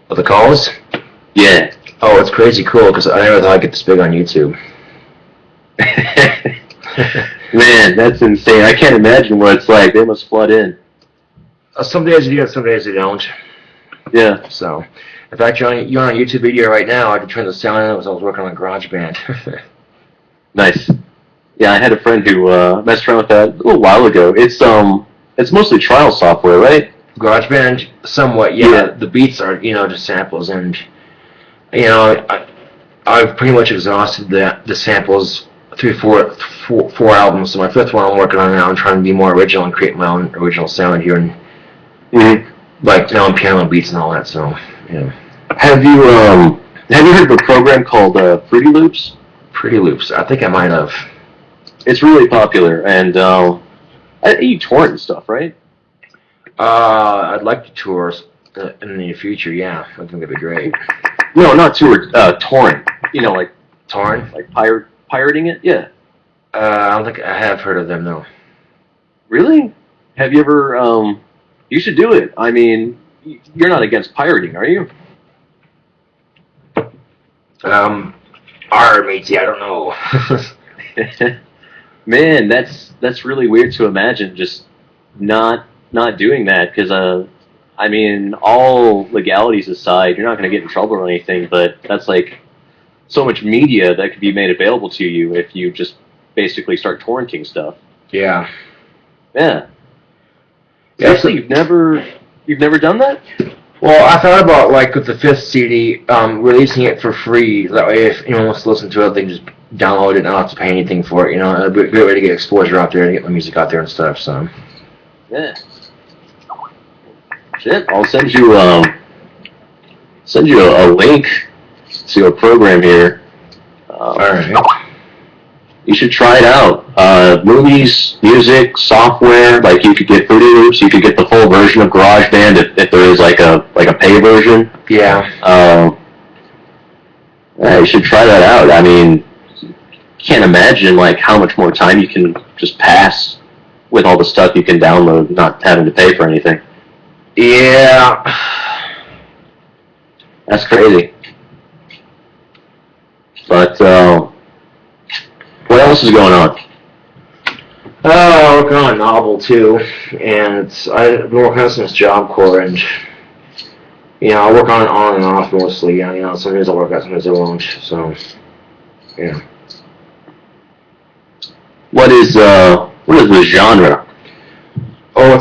Of the calls? Yeah. Oh, it's crazy cool because I never thought I'd get this big on YouTube. Man, that's insane. I can't imagine what it's like. They must flood in. Some days you do and some days you don't. Yeah. So, in fact, you're on a YouTube video right now. I could turn the sound on as I was working on GarageBand. Nice. Yeah, I had a friend who messed around with that a little while ago. It's mostly trial software, right? GarageBand, somewhat, yeah. The beats are, just samples, and I've pretty much exhausted the samples through four albums. So my fifth one I'm working on now. I'm trying to be more original and create my own original sound here, and like piano beats and all that. So Have you heard of a program called Fruity Loops? Pretty Loops. I think I might have. It's really popular, and you torrent and stuff, right? I'd like to tour in the near future. Yeah, I think that'd be great. No, not tour. Torrent. Like torrent, like pirating it. Yeah. I don't think I have heard of them, though. Really? Have you ever? You should do it. I mean, you're not against pirating, are you? Matey, I don't know. Man, that's really weird to imagine. Just not doing that, because I mean, all legalities aside, you're not going to get in trouble or anything. But that's like so much media that could be made available to you if you just basically start torrenting stuff. Yeah. Yeah. Seriously, you've never done that? Well, I thought about, like, with the fifth CD, releasing it for free. That way, if anyone wants to listen to it, they can just download it and not have to pay anything for it. It'd be a great way to get exposure out there and get the music out there and stuff. So. Yeah. Shit, I'll send you a link to a program here. All right. You should try it out. Movies, music, software. Like, you could get Fruity Loops. You could get the full version of GarageBand if there is like a pay version. Yeah. You should try that out. I mean, can't imagine like how much more time you can just pass with all the stuff you can download, not having to pay for anything. Yeah. That's crazy. But what else is going on? I'm working on a novel too, and I've been working on since Job Corps, and I work on it on and off mostly. Some days I'll work out, some days I won't. So, yeah. What is the genre? Oh,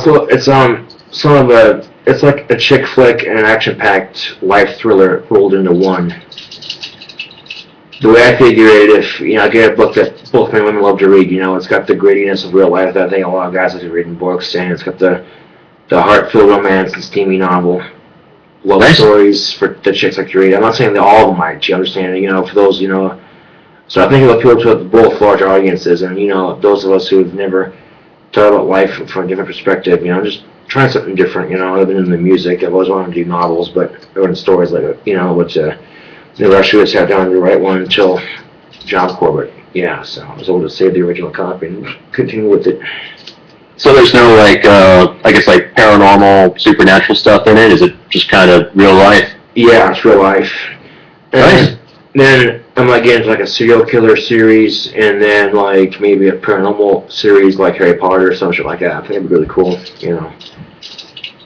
it's like a chick flick and an action-packed life thriller rolled into one. The way I figure it, if I get a book that both men and women love to read, it's got the grittiness of real life that I think a lot of guys like to read in books, and it's got the heart-filled romance and steamy novel, love stories for the chicks like to read. I'm not saying that all of them might. You understand? For those, So I think it'll appeal to both large audiences, and those of us who've never thought about life from a different perspective. Just trying something different. I've been in the music. I've always wanted to do novels, but writing stories like which. Never actually sat down to write one until Job Corps, but yeah, so I was able to save the original copy and continue with it. So there's no I guess like paranormal, supernatural stuff in it? Is it just kind of real life? Yeah, it's real life. Nice. Then I might get into like a serial killer series, and then like maybe a paranormal series like Harry Potter or some shit like that. I think it'd be really cool,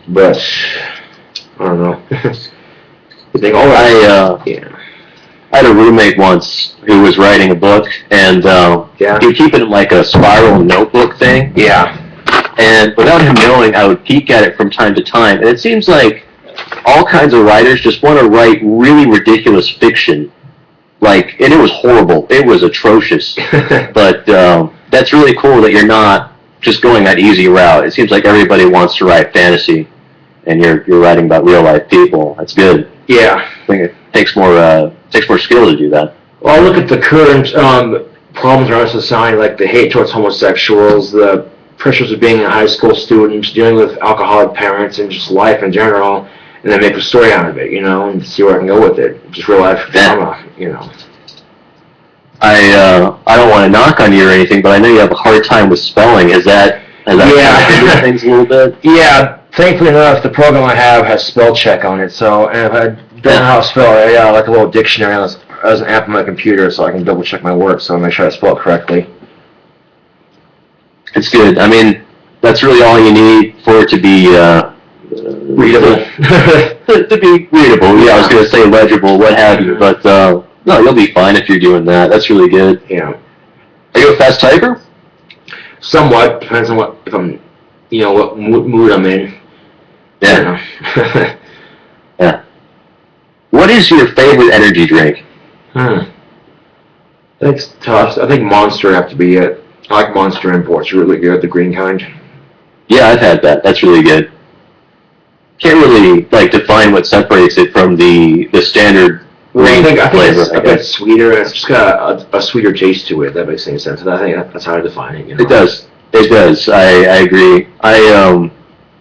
But I don't know. I had a roommate once who was writing a book, and he'd keep it in like a spiral notebook thing. Yeah. And without him knowing, I would peek at it from time to time. And it seems like all kinds of writers just want to write really ridiculous fiction. And it was horrible. It was atrocious. But that's really cool that you're not just going that easy route. It seems like everybody wants to write fantasy, and you're writing about real life people. That's good. Yeah. I think it takes more skill to do that. Well, look at the current problems around society, like the hate towards homosexuals, the pressures of being a high school student, dealing with alcoholic parents, and just life in general, and then make a story out of it, and see where I can go with it. Just real life drama, I don't want to knock on you or anything, but I know you have a hard time with spelling. Has that kind of hindered things a little bit? Yeah. Thankfully enough, the program I have has spell check on it, so and if I Depending on how I spell it, yeah, like a little dictionary as an app on my computer so I can double check my work so I make sure I spell it correctly. It's good. I mean, that's really all you need for it to be Readable. to be readable. Yeah, I was going to say legible, what have you, but no, you'll be fine if you're doing that. That's really good. Yeah. Are you a fast typer? Somewhat. Depends on if I'm, what mood I'm in. Yeah. Yeah. What is your favorite energy drink? That's tough. I think Monster have to be it. I like Monster Imports. Really good, the green kind. Yeah, I've had that. That's really good. Can't really define what separates it from the standard green flavor. I think it's sweeter. It's just got a sweeter taste to it. That makes any sense. I think that's how I define it. It does. It does. I agree. I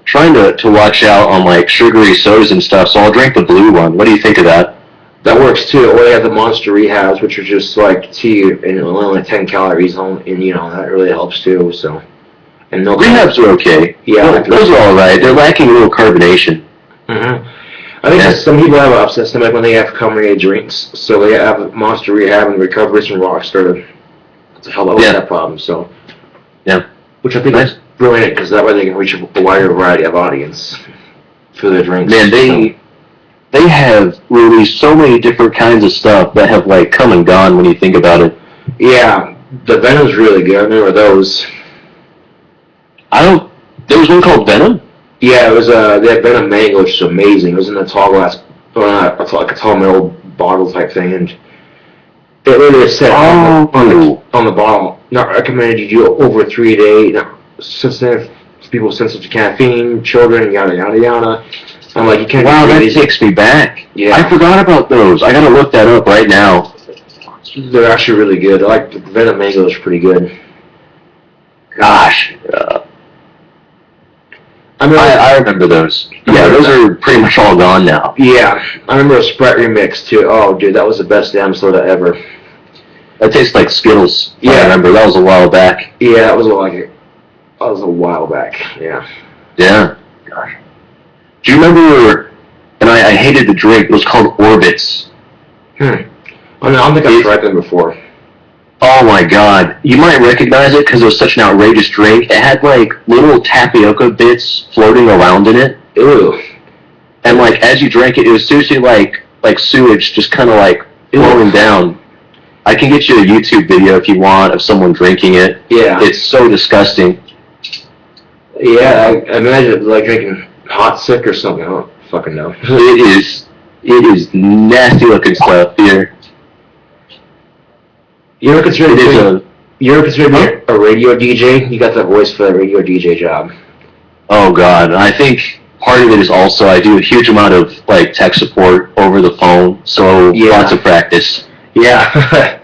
trying to watch out on sugary sodas and stuff. So I'll drink the blue one. What do you think of that? That works too. Or they have the Monster Rehabs, which are just like tea and only 10 calories, and that really helps too. So. And no Rehabs are okay. Yeah, those are all right. They're lacking a little carbonation. I think some people have an upset stomach when they have carbonated drinks, so they have Monster Rehab and Recoveries from Rockstar to help out with that problem. So, which I think is brilliant because that way they can reach a wider variety of audience for their drinks. Man, they have released so many different kinds of stuff that have come and gone when you think about it. Yeah, the Venom's really good. I remember those. There was one called Venom? Yeah, it was, they had Venom Mango, which is amazing. It was in a tall glass, like a tall metal bottle type thing, and it literally said on the bottle, not recommended you do over 3 a day, sensitive, people sensitive to caffeine, children, yada, yada, yada. I'm like, you can't Wow, that takes me back. Yeah. I forgot about those. I gotta look that up right now. They're actually really good. I like the Venom Mango is pretty good. Gosh. I remember those. Yeah, those are pretty much all gone now. Yeah, I remember a Sprite remix too. Oh, dude, that was the best damn soda ever. That tastes like Skittles. Yeah, I remember that was a while back. Yeah, that was a while back. Yeah. Yeah. Gosh. Do you remember? And I hated the drink. It was called Orbits. I don't think I've tried them before. Oh my God! You might recognize it because it was such an outrageous drink. It had little tapioca bits floating around in it. Ew. And as you drank it, it was seriously like sewage, just kind of flowing down. I can get you a YouTube video if you want of someone drinking it. Yeah. It's so disgusting. Yeah, I imagine it's like drinking hot sick or something. I don't fucking know. It is nasty looking stuff here. You ever consider being a radio DJ? You got the voice for the radio DJ job. Oh God, I think part of it is also I do a huge amount of tech support over the phone, so lots of practice. Yeah.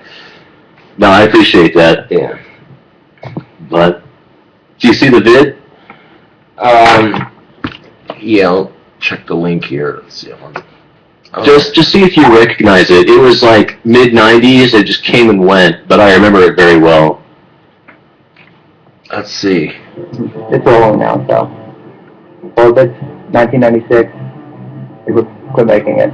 No, I appreciate that. Yeah. But do you see the vid? Yeah, I'll check the link here. Let's see. Just see if you recognize it. It was mid-90s. It just came and went, but I remember it very well. Let's see. It's rolling now, so. Orbits, 1996. We quit making it.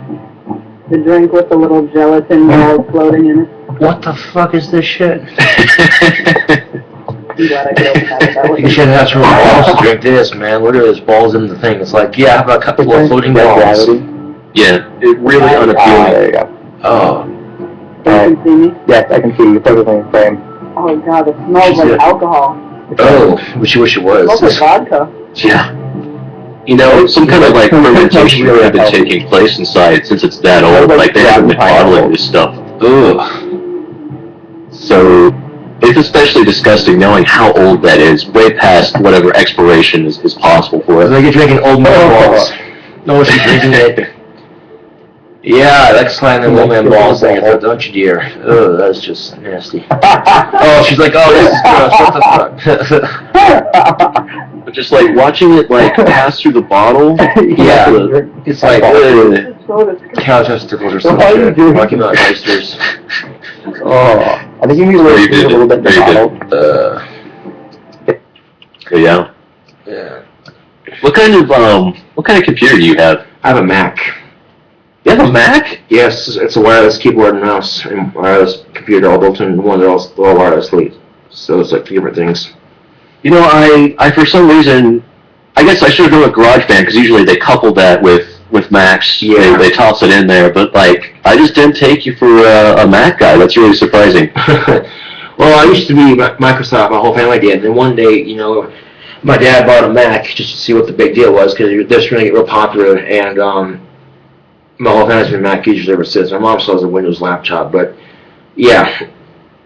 The drink with the little gelatin balls floating in it. What the fuck is this shit? I'm glad I could open that. You should have some balls to drink this, man. Literally, there's balls in the thing. It's I have a couple of floating balls. Yeah, it really unappealing. There you go. Oh. You can see me? Yes, I can see you perfectly in frame. Oh God, it smells like alcohol. Oh, which you wish it was. It smells like vodka. Yeah. Some kind of fermentation really had been taking place inside since it's that old. They haven't been bottling this stuff. Ugh. So it's especially disgusting knowing how old that is, way past whatever expiration is possible for it. It's like you're drinking old man balls. No one should be drinking it. Yeah, I like slamming old man balls, don't you, dear? Oh, that's just nasty. Oh, she's like, oh, this is gross. What the fuck? But just watching it pass through the bottle. Yeah, it's like cow testicles or something. Talking about oysters. Oh, I think you need to Very a little bit in the bottle. Yeah. Yeah. What kind of computer do you have? I have a Mac. Yeah, You have a Mac? Yes, it's a wireless keyboard and mouse and wireless computer all built in one. They're all wirelessly. So it's like 2 different things. You know, I for some reason, I guess I should have gone with GarageBand because usually they couple that with Macs. Yeah. They toss it in there, but like, I just didn't take you for a Mac guy. That's really surprising. Well, I used to be Microsoft. My whole family did. And then one day, my dad bought a Mac just to see what the big deal was because they're starting to get real popular. And my whole family's been Mac users ever since. My mom still has a Windows laptop, but yeah,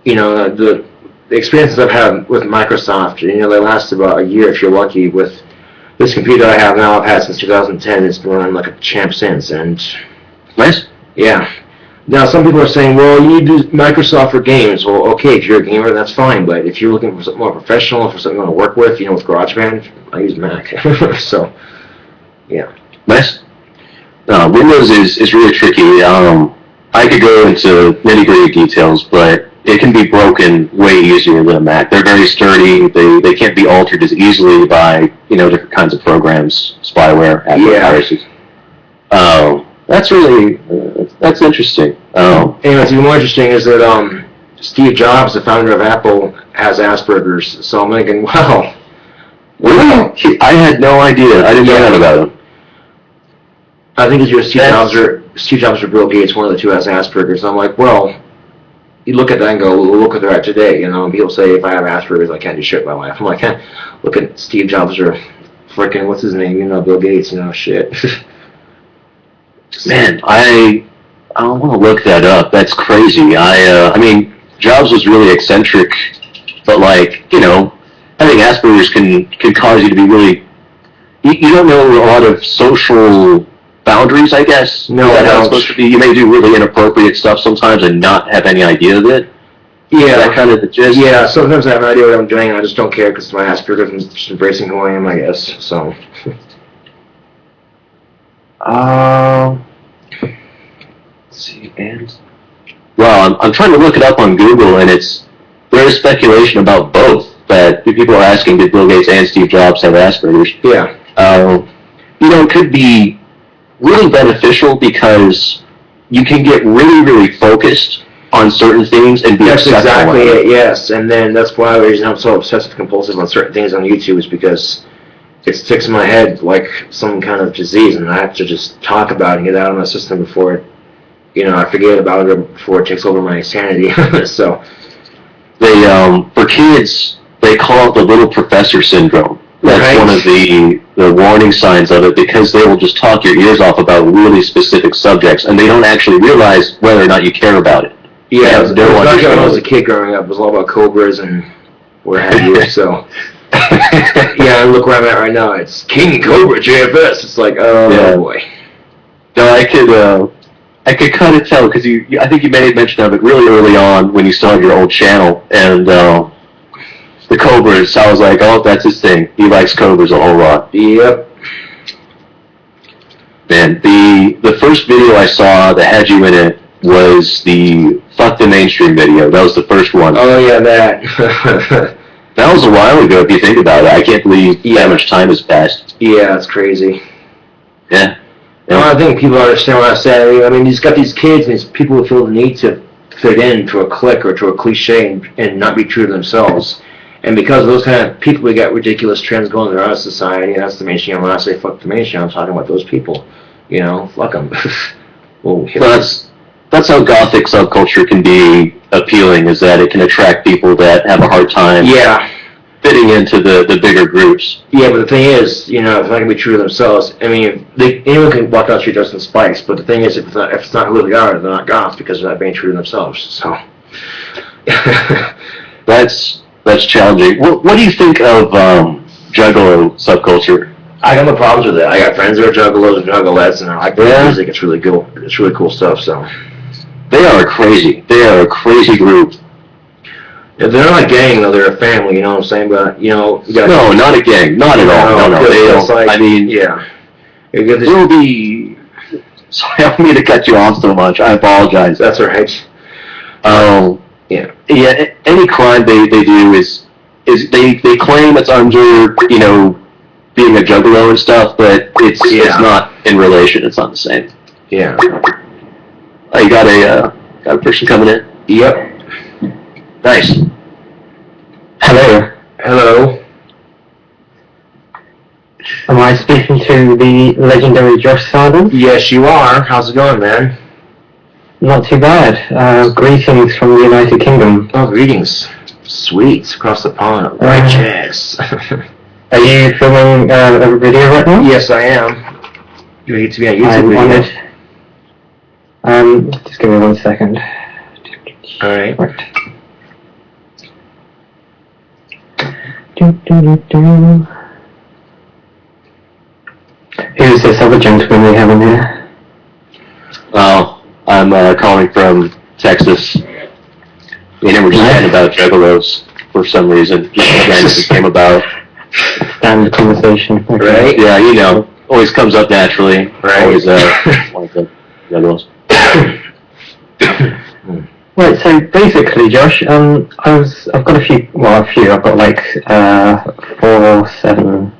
the experiences I've had with Microsoft, they last about a year if you're lucky. With this computer I have now, I've had since 2010. It's been running like a champ since, and Nice. yeah. Now some people are saying, well, you need to do Microsoft for games. Well, okay, if you're a gamer, that's fine. But if you're looking for something more professional, for something you want to work with, with GarageBand, I use Mac. So, yeah. Nice. Windows is really tricky. I could go into nitty-gritty details, but it can be broken way easier than a Mac. They're very sturdy. They can't be altered as easily by different kinds of programs, spyware, viruses. That's interesting. And what's even more interesting is that Steve Jobs, the founder of Apple, has Asperger's. So I'm thinking, wow. Really? I had no idea. I didn't know that about him. I think it's either Steve Jobs or Bill Gates. One of the two has Asperger's. I'm like, well, you look at that and go, well, look what they're at today. And people say if I have Asperger's, I can't do shit in my life. I'm like, look at Steve Jobs or freaking what's his name? Bill Gates. Shit. Man, I want to look that up. That's crazy. I mean, Jobs was really eccentric, but having Asperger's can cause you to be really. You don't know a lot of social boundaries, I guess. No, that's how it's supposed to be. You may do really inappropriate stuff sometimes and not have any idea of it. Yeah, Is that kind of the gist. Yeah, sometimes I have no idea what I'm doing, and I just don't care because it's my Asperger's and just embracing who I am, I guess. So. Let's see, and well, I'm trying to look it up on Google, and there is speculation about both. That people are asking, did Bill Gates and Steve Jobs have Asperger's? Yeah. It could be really beneficial because you can get really, really focused on certain things and be That's exactly it. it. Yes, and then that's why the reason I'm so obsessive compulsive on certain things on YouTube is because it sticks in my head like some kind of disease, and I have to just talk about it and get it out of my system before I forget about it before it takes over my sanity. So they for kids they call it the little professor syndrome. That's right. One of the warning signs of it, because they will just talk your ears off about really specific subjects, and they don't actually realize whether or not you care about it. Yeah, it was like when I was a kid growing up. It was all about cobras and what have you. So yeah, and look where I'm at right now. It's KingCobraJFS. It's like, oh boy. No, I could kind of tell because I think you made mention of it really early on when you started your old channel, and the cobras. I was like, oh, that's his thing. He likes cobras a whole lot. Yep. Man, the first video I saw that had you in it was the Fuck the Mainstream video. That was the first one. Oh yeah, that. That was a while ago if you think about it. I can't believe that much time has passed. Yeah, it's crazy. Yeah. I don't think people understand what I say. I mean, he's got these kids and these people who feel the need to fit in to a clique or to a cliche and not be true to themselves. And because of those kind of people, we got ridiculous trends going throughout our society, and that's the mainstream. When I say fuck the mainstream, I'm talking about those people. Fuck them. Well, that's how gothic subculture can be appealing, is that it can attract people that have a hard time fitting into the bigger groups. Yeah, but the thing is, if they're not going to be true to themselves, I mean, anyone can walk down the street dressed in spikes, but the thing is, if it's not who they are, they're not goths because they're not being true to themselves. So That's challenging. What do you think of Juggalo subculture? I got no problems with it. I got friends that are juggalos and juggalettes, and I like their music. It's really cool. It's really cool stuff. So they are crazy. They are a crazy group. Yeah, they're not a gang though. They're a family. You know what I'm saying? But no, not a gang. Not at all. No. They don't. Like, I mean, there'll be. Sorry, I don't mean to cut you off so much. I apologize. That's all right. Yeah. Any crime they do is they claim it's under being a juggalo and stuff, but it's not in relation. It's not the same. Yeah. Oh, you got a person coming in? Yep. Nice. Hello. Hello. Am I speaking to the legendary Josh Sarden? Yes, you are. How's it going, man? Not too bad. Greetings from the United Kingdom. Oh, greetings. Sweet. Across the pond. Righteous. Are you filming a video right now? Yes, I am. You need to be on YouTube I'm video. honored. Just give me 1 second. Alright. Who's this other gentleman we have in here? Oh, I'm calling from Texas. We never just chatting about juggalos for some reason. Just came about. Standard conversation. Okay. Right? Yeah, you know, always comes up naturally. Right. Always like the juggalos. Right, so basically, Josh, I've got a few, I've got like 4, 7,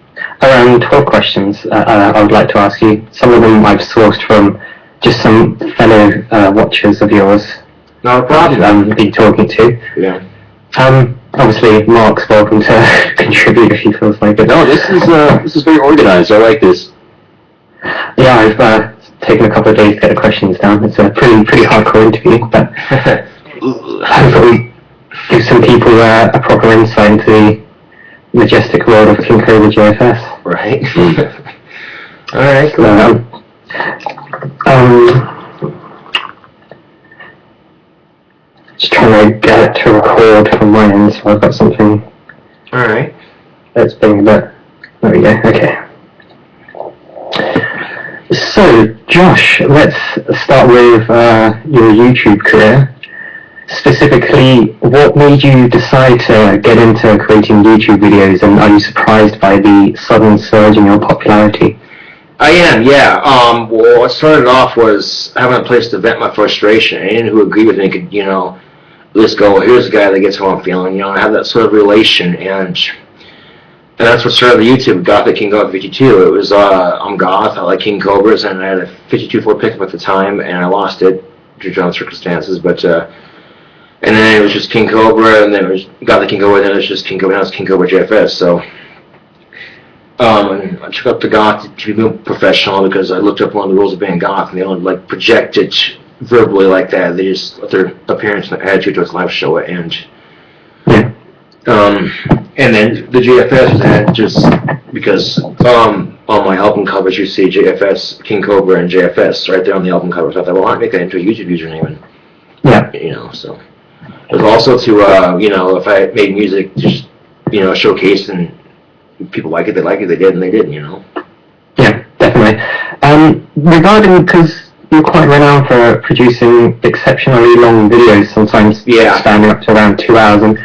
around 12 questions I would like to ask you. Some of them I've sourced from just some fellow watchers of yours. Not a problem. I've been talking to. Yeah. Obviously, Mark's welcome to contribute if he feels like it. No, this is very organized. I like this. Yeah, I've taken a couple of days to get the questions down. It's a pretty hardcore interview, but hopefully give some people a proper insight into the majestic world of KingCobraJFS. Right. Alright, cool. Just trying to get it to record from my end, so I've got something Alright. that's being a bit... There we go, okay. So, Josh, let's start with your YouTube career. Specifically, what made you decide to get into creating YouTube videos, and are you surprised by the sudden surge in your popularity? I am, yeah. Well, what started off was having a place to vent my frustration. Anyone who agreed with me could, you know, just go, well, here's a guy that gets how I'm feeling, you know, and have that sort of relation, and that's what started the YouTube, Gothic King Cobra 52. It was, I'm goth, I like King Cobras, and I had a 52-4 pickup at the time, and I lost it due to circumstances, but, and then it was just King Cobra, and then it was Gothic King Cobra, and then it was just King Cobra, now it's KingCobraJFS, so, and I took up the goth to be more professional because I looked up one of the rules of being goth, and they don't, like, project it verbally like that. They just let their appearance and attitude towards life show it, and and then the JFS was added just because on my album covers you see JFS, King Cobra, and JFS right there on the album cover. So I thought, well, I'll make that into a YouTube username, and you know, so it was also to you know, if I made music, just you know, showcase and people like it, they like it, they did, and they didn't, you know. Yeah, definitely. Regarding, because you're quite renowned for producing exceptionally long videos, sometimes standing up to around 2 hours, and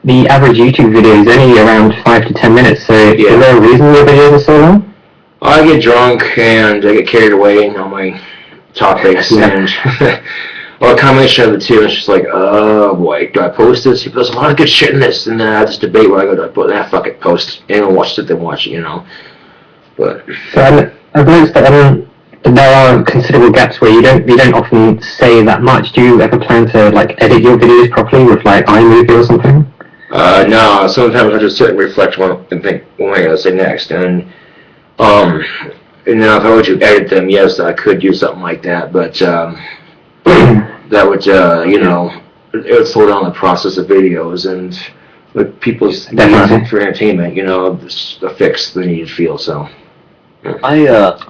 the average YouTube video is only around 5 to 10 minutes, so is there a reason your videos are so long? I get drunk and I get carried away in all my topics, and well, a combination of the two. It's just like, oh boy, do I post this? There's a lot of good shit in this, and then I have this debate where I go, do I put fuck it, post. Anyone watched it, then watch it, you know. But so I've noticed that there are considerable gaps where you don't often say that much. Do you ever plan to like edit your videos properly with like iMovie or something? No. Sometimes I just sit and reflect and think, what am I gonna say next? And now if I were to edit them, yes, I could do something like that, but that would you know, it would slow down the process of videos, and with people's needs for entertainment, you know, it's a fix they need to feel. So I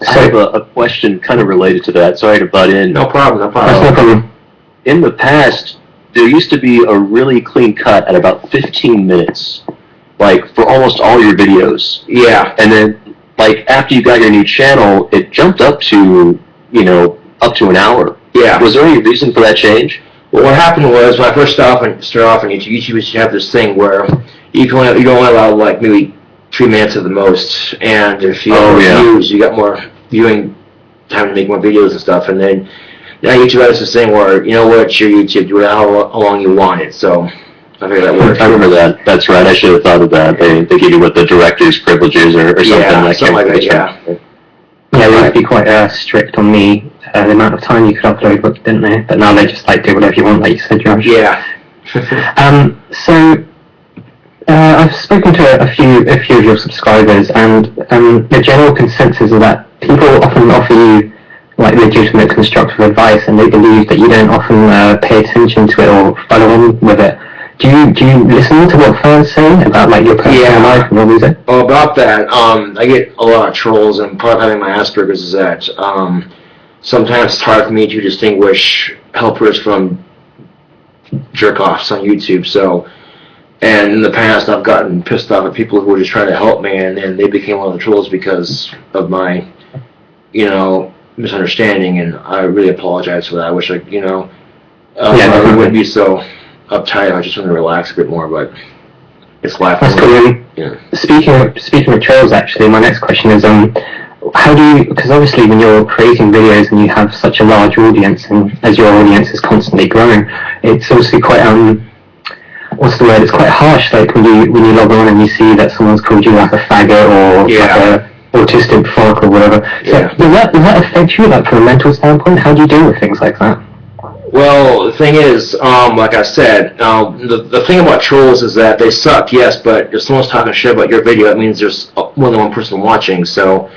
have a question kind of related to that. Sorry to butt in. no problem. That's no problem. In the past, there used to be a really clean cut at about 15 minutes, like for almost all your videos. Yeah. And then, like after you got your new channel, it jumped up to, you know, up to an hour. Yeah. Was there any reason for that change? Well, what happened was when I first started off on YouTube, YouTube used to have this thing where you can only allow like maybe 3 minutes at the most, and if you have more views, you got more viewing time to make more videos and stuff. And then now YouTube has this thing where, you know what, it's your YouTube, do it how long you want it. So I figured that worked. I remember that. That's right. I should have thought of that. They give you what the director's privilege is or something. Yeah, something like that. Yeah. Yeah, they would be quite strict on me the amount of time you could upload, didn't they? But now they just like do whatever you want, like you said, Josh. Yeah. So I've spoken to a few of your subscribers, and the general consensus is that people often offer you like legitimate constructive advice, and they believe that you don't often pay attention to it or follow on with it. Do you listen to what fans say about like your personal life and all these? Oh, about that, I get a lot of trolls, and part of having my Asperger's is that sometimes it's hard for me to distinguish helpers from jerk-offs on YouTube. So, and in the past, I've gotten pissed off at people who were just trying to help me, and then they became one of the trolls because of my, misunderstanding, and I really apologize for that. I wish I wouldn't be so uptight. I just want to relax a bit more, but it's laughable. That's cool. Yeah. Speaking of trolls, actually, my next question is, how do you, because obviously when you're creating videos and you have such a large audience, and as your audience is constantly growing, it's obviously quite, what's the word, it's quite harsh, like when you log on and you see that someone's called you like a faggot or like a autistic fuck or whatever. So does that affect you, like from a mental standpoint? How do you deal with things like that? Well, the thing is, like I said, the thing about trolls is that they suck, yes, but if someone's talking shit about your video, it means there's more than one person watching, so,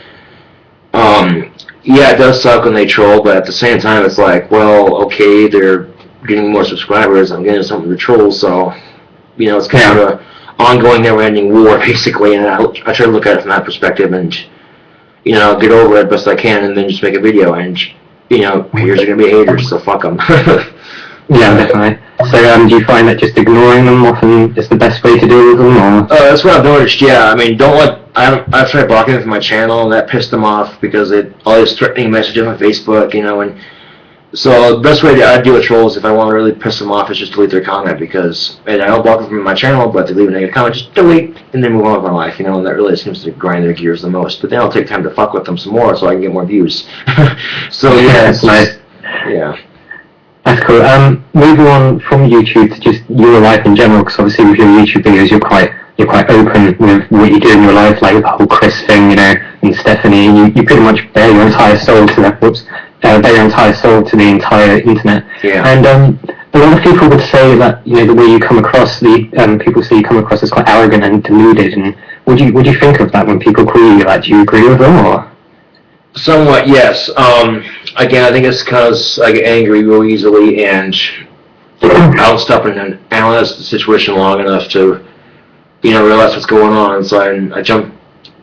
yeah, it does suck when they troll, but at the same time, it's like, well, okay, they're getting more subscribers, I'm getting something to troll, so, it's kind of an ongoing, never-ending war, basically, and I try to look at it from that perspective, and, get over it best I can, and then just make a video, and haters are going to be haters, so fuck them. Yeah, definitely. So, do you find that just ignoring them often is the best way to deal with them, or? That's what I've noticed, yeah. I mean, I've tried blocking them from my channel, and that pissed them off, because all these threatening messages on Facebook, and so the best way I deal with trolls, if I want to really piss them off, is just delete their comment, and I don't block them from my channel, but they leave a negative comment, just delete, and then move on with my life, and that really seems to grind their gears the most. But then I'll take time to fuck with them some more, so I can get more views. So yeah, that's nice. Yeah. That's cool. Moving on from YouTube to just your life in general, because obviously with your YouTube videos, you're quite open with what you do in your life, like the whole Chris thing, and Stephanie. You pretty much bare your entire soul to that. Bare your entire soul to the entire internet. Yeah. And a lot of people would say that the way you come across, people say you come across as quite arrogant and deluded. And would you think of that when people call you like? Do you agree with them or? Somewhat, yes. Again, I think it's because I get angry real easily, and I'll stop and analyze the situation long enough to, realize what's going on. So I jump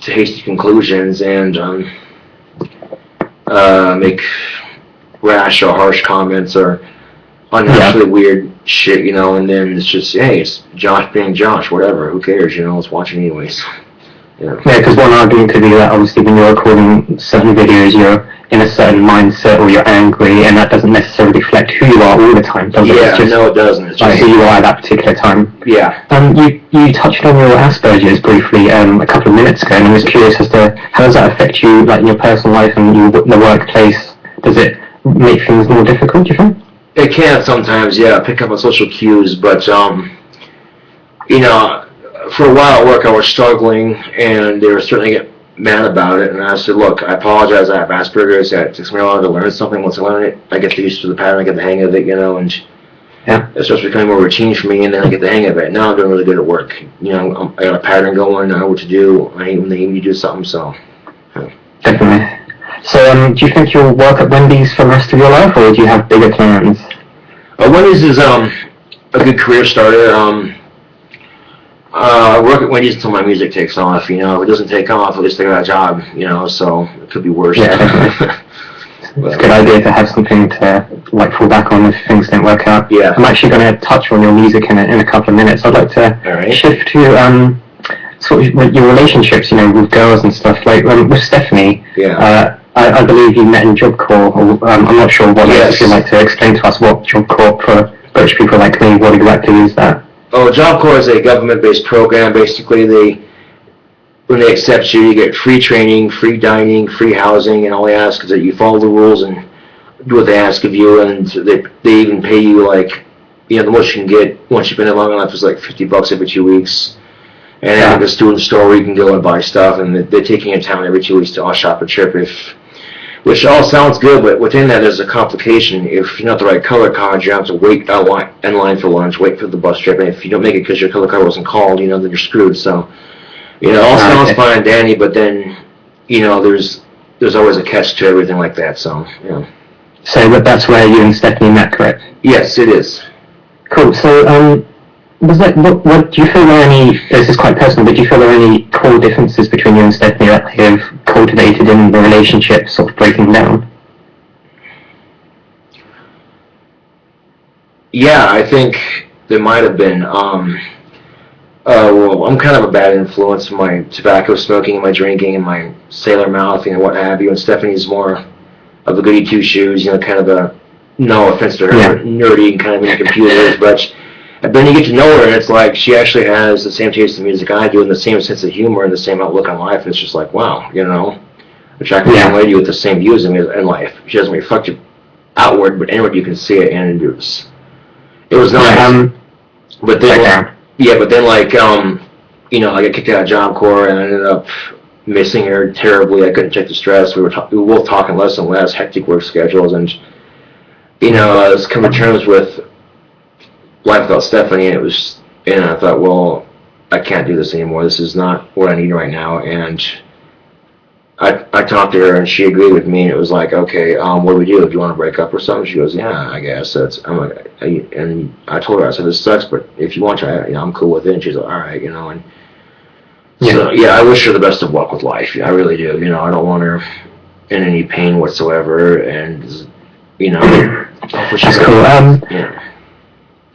to hasty conclusions and make rash or harsh comments or unnaturally weird shit, and then it's just, hey, it's Josh being Josh, whatever, who cares, it's watching anyways. Yeah, because one argument could be that obviously when you're recording certain videos, you're in a certain mindset or you're angry, and that doesn't necessarily reflect who you are all the time, does it? Yeah, it's just, no, it doesn't. It's like just who you are at that particular time. Yeah. You touched on your Asperger's briefly a couple of minutes ago, and I was curious as to how does that affect you, like in your personal life and the workplace? Does it make things more difficult, do you think? It can sometimes, yeah, pick up on social cues, but for a while at work I was struggling, and they were starting to get mad about it, and I said, look, I apologize, I have Asperger's, it takes me a while to learn something. Once I learn it, I get used to the pattern, I get the hang of it, and it starts becoming more routine for me, and then I get the hang of it. Now I'm doing really good at work. I got a pattern going, I know what to do, I hate when they need me to do something, so. Yeah. Definitely. So, do you think you'll work at Wendy's for the rest of your life, or do you have bigger plans? Wendy's is a good career starter. I work at Wendy's until my music takes off, If it doesn't take off, at least I got a job, so it could be worse. Yeah, definitely. It's a good idea to have something to fall back on if things don't work out. Yeah. I'm actually going to touch on your music in a couple of minutes. I'd like to shift to sort of your relationships, with girls and stuff. Like with Stephanie, I believe you met in Job Corps, or I'm not sure what it is. If you'd like to explain to us what Job Corps for British people like me, what exactly is that? Oh, Job Corps is a government-based program. Basically, when they accept you, you get free training, free dining, free housing, and all they ask is that you follow the rules and do what they ask of you, and they even pay you, the most you can get once you've been there long enough is $50 every 2 weeks. And they have a student store where you can go and buy stuff, and they're taking you in town every 2 weeks to all shop a trip. If Which all sounds good, but within that there's a complication. If you're not the right color card, you have to wait in line for lunch, wait for the bus trip, and if you don't make it because your color card wasn't called, then you're screwed. So, it all sounds fine and dandy, but then, there's always a catch to everything like that. So, So that's where you and Stephanie met, correct? Yes, it is. Cool. So, what do you feel there are any? This is quite personal, but do you feel there are any core differences between you and Stephanie that have cultivated in the relationship, sort of breaking down? Yeah, I think there might have been. Well, I'm kind of a bad influence in my tobacco smoking and my drinking and my sailor mouth, what have you. And Stephanie's more of a goody two shoes, kind of a, no offense to her, nerdy and kind of into computers, but then you get to know her, and it's like she actually has the same taste in music I do, and the same sense of humor, and the same outlook on life, and it's just like, wow, attractive young lady with the same views in life. She doesn't reflect it outward, but inward you can see it, and it was nice. But then, I got kicked out of Job Corps, and I ended up missing her terribly. I couldn't take the stress. We were both talking less and less, hectic work schedules, and I was coming to terms with life without Stephanie, and I thought, well, I can't do this anymore. This is not what I need right now. And I talked to her, and she agreed with me. And it was like, okay, what do we do? Do you want to break up or something? She goes, yeah, I guess. And I told her, I said, this sucks, but if you want to, I'm cool with it. And she's like, all right, and so I wish her the best of luck with life. I really do. I don't want her in any pain whatsoever, and That's cool.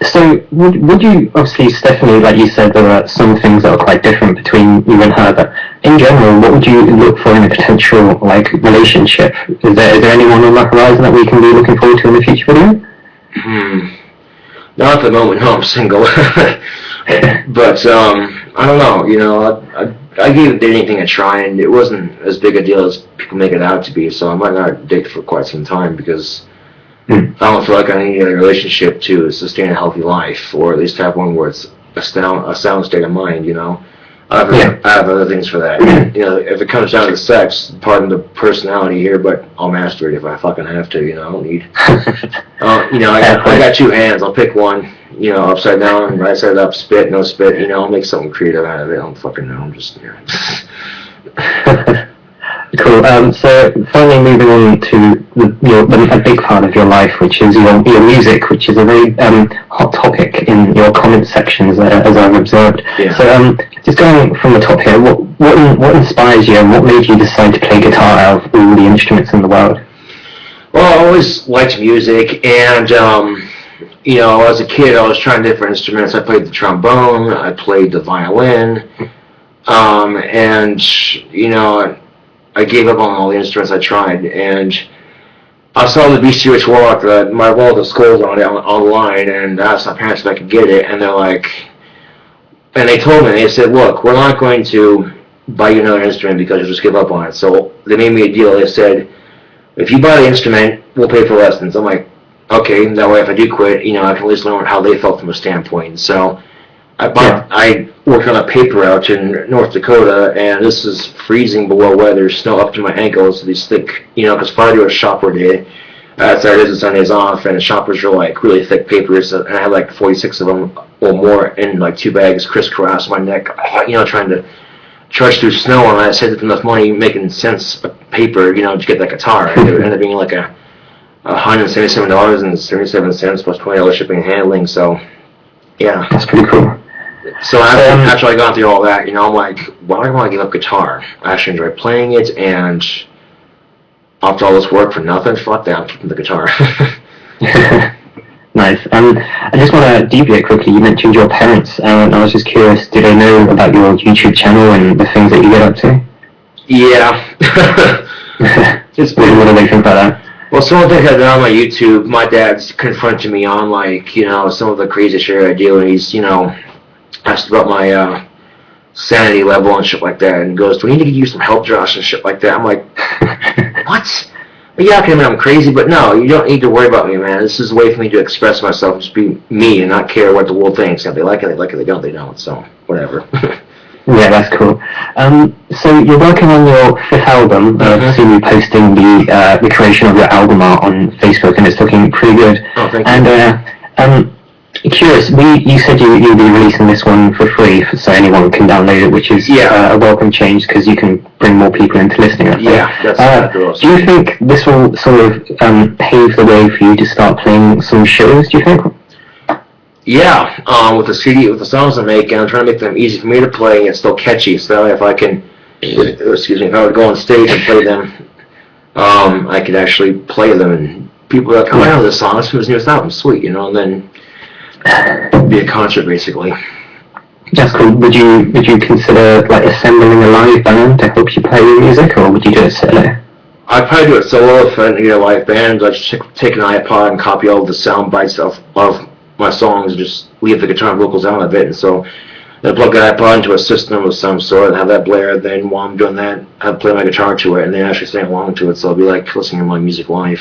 So, would you, obviously, Stephanie, like you said, there are some things that are quite different between you and her, but in general, what would you look for in a potential, relationship? Is there anyone on the horizon that we can be looking forward to in the future video? Not at the moment, no, I'm single. But, I don't know, I gave dating thing a try, and it wasn't as big a deal as people make it out to be, so I might not date for quite some time, because I don't feel like I need a relationship to sustain a healthy life, or at least have one where it's a sound state of mind, I have other things for that. If it comes down to sex, pardon the personality here, but I'll master it if I fucking have to, I don't need... I got two hands, I'll pick one, upside down, right side up, spit, no spit, I'll make something creative out of it. I don't fucking know, I'm just, Cool. So finally moving on to a big part of your life, which is your music, which is a very hot topic in your comment sections, as I've observed. Yeah. So just going from the top here, what inspires you, and what made you decide to play guitar out of all the instruments in the world? Well, I always liked music, and as a kid, I was trying different instruments. I played the trombone, I played the violin, and I gave up on all the instruments I tried, and I saw the Beastie Rich Warlock, my World of Skulls on it online, and I asked my parents if I could get it, and they're like, and they told me, they said, look, we're not going to buy you another instrument because you'll just give up on it. So they made me a deal. They said, if you buy the instrument, we'll pay for lessons. I'm like, okay, that way if I do quit, I can at least learn how they felt from a standpoint. So I worked on a paper route in North Dakota, and this is freezing below weather, snow up to my ankles, these thick, because Friday was shopper day, Saturdays and Sundays off, and the shoppers were really thick papers, and I had 46 of them or more in 2 bags crisscross my neck, trying to trudge through snow, and I saved enough money making cents of paper, to get that guitar, and it ended up being $177.77 plus $20 shipping and handling, so yeah. That's pretty cool. So after I got through all that, I'm like, why do I want to give up guitar? I actually enjoy playing it, and after all this work for nothing, fuck that, I'm keeping the guitar. Nice. I just want to deviate quickly. You mentioned your parents, and I was just curious, do they know about your YouTube channel and the things that you get up to? Yeah. What do they think about that? Well, some of the things I've done on my YouTube, my dad's confronting me on, some of the crazy shit I do, and he's, asked about my sanity level and shit like that, and goes, do we need to give you some help, Josh, and shit like that. I'm like, what? Yeah, okay, man, I'm crazy, but no, you don't need to worry about me, man. This is a way for me to express myself, just be me, and not care what the world thinks. If they like it, they like it. They don't, so whatever. Yeah, that's cool. So you're working on your fifth album. I've seen you posting the creation of your album art on Facebook, and it's looking pretty good. Oh, thank And you. curious, you said you'll be releasing this one for free, so anyone can download it, which is a welcome change because you can bring more people into listening. I think. Yeah, that's exactly what I was Do you think this will sort of pave the way for you to start playing some shows? Do you think? Yeah, with the CD, with the songs I'm making, I'm trying to make them easy for me to play and still catchy. So if I can, if I would go on stage and play them, I could actually play them, and people are like, "Oh, I know this song. It's from his newest album. Sweet," and then be a concert basically. That's cool. Would you consider like assembling a live band to help you play your music, or would you do it solo? I'd probably do it solo if I didn't need a live band. I'd just take an iPod and copy all the sound bites of my songs and just leave the guitar and vocals out of it. And so I'd plug the iPod into a system of some sort and have that blare. Then while I'm doing that, I'd play my guitar to it and then actually sing along to it. So it'd be like listening to my music live.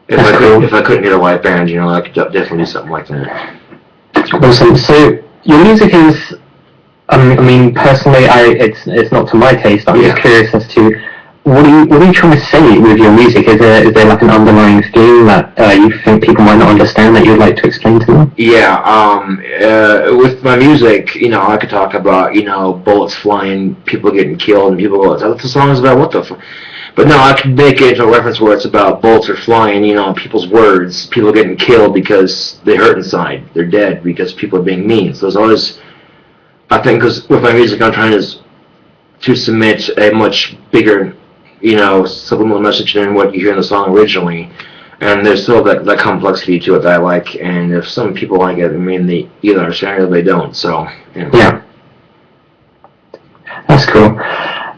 If I couldn't get a live band, I could definitely do something like that. Awesome. So your music is, I mean, personally, it's not to my taste. I'm just curious as to what are you trying to say with your music? Is there like an underlying theme that you think people might not understand that you'd like to explain to them? Yeah. With my music, I could talk about bullets flying, people getting killed, and people go, "That's the song is about what the." But no, I could make it into a reference where it's about bullets are flying, people's words, people getting killed because they hurt inside, they're dead because people are being mean. So there's always, I think, because with my music, I'm trying to submit a much bigger, subliminal message than what you hear in the song originally. And there's still that complexity to it that I like. And if some people like it, they either understand it or they don't. So, Yeah. That's cool.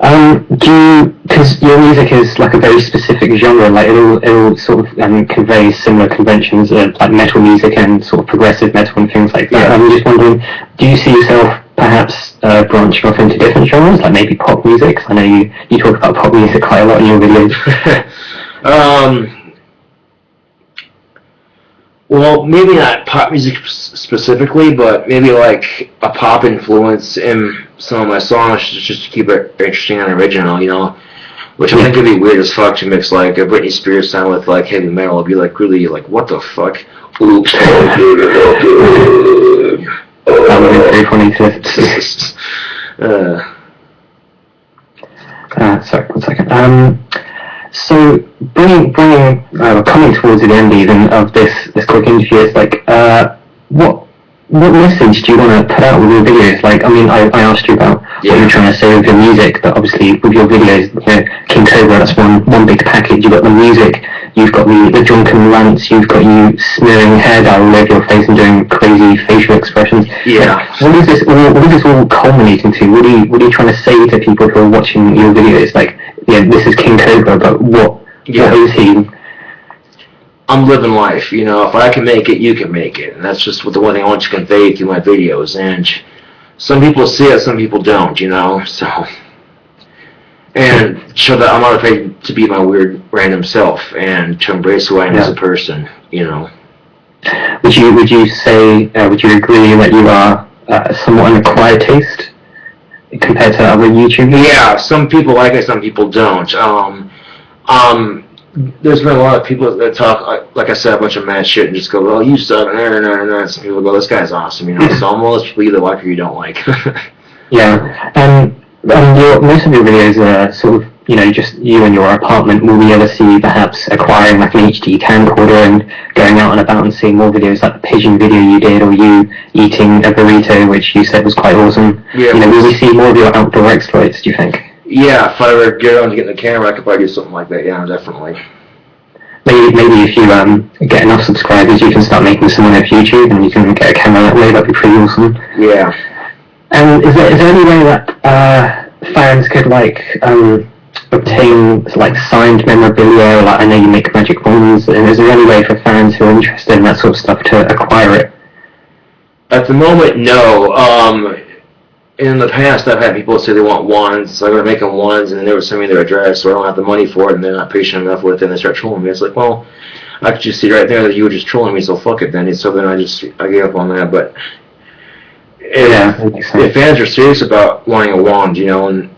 Because your music is like a very specific genre, like it'll sort of convey similar conventions of like metal music and sort of progressive metal and things like that. Yeah. I'm just wondering, do you see yourself perhaps branching off into different genres, like maybe pop music? I know you talk about pop music quite a lot in your videos. Well, maybe not pop music specifically, but maybe like a pop influence in some of my songs just to keep it interesting and original, which I think would be weird as fuck to mix like a Britney Spears sound with like heavy metal. It'd be like really like, what the fuck? Oops. That would be very funny to... sorry, 1 second. So coming towards the end even of this quick interview, it's like, what message do you want to put out with your videos? Like, I asked you about what you're trying to say with your music, but obviously with your videos, King Cobra, that's one big package. You've got the music, you've got the drunken rants, you've got you smearing hair dye all over your face and doing crazy facial expressions. Yeah. Like, what is this all culminating to? What are you trying to say to people who are watching your videos? Like, this is King Cobra, but what is he? I'm living life, if I can make it, you can make it. And that's just the one thing I want to convey through my videos. And some people see it, some people don't, so. And show that I'm not afraid to be my weird, random self and to embrace who I am as a person, Would you say, would you agree that you are somewhat an acquired taste compared to other YouTubers? Yeah, some people like it, some people don't. There's been a lot of people that talk, like I said, a bunch of mad shit and just go, "Well, you suck," and some people go, "This guy's awesome," So I'm one of those people you either like or you don't like. Yeah, and most of your videos are sort of, just you in your apartment. Will we ever see you perhaps acquiring like an HD camcorder and going out and about and seeing more videos like the pigeon video you did, or you eating a burrito, which you said was quite awesome? Yeah. Will we see more of your outdoor exploits, do you think? Yeah, if I ever get around to getting the camera, I could probably do something like that. Yeah, definitely. Maybe if you get enough subscribers, you can start making some on YouTube, and you can get a camera that way. That'd be pretty awesome. Yeah. And is there any way that fans could obtain like signed memorabilia? Like, I know you make magic wands, and is there any way for fans who are interested in that sort of stuff to acquire it? At the moment, no. In the past, I've had people say they want wands, so I go to make them wands, and then they would send me their address, so I don't have the money for it, and they're not patient enough with it, and they start trolling me. It's like, well, I could just see right there that you were just trolling me, so fuck it then. So then I gave up on that, but if fans are serious about wanting a wand, and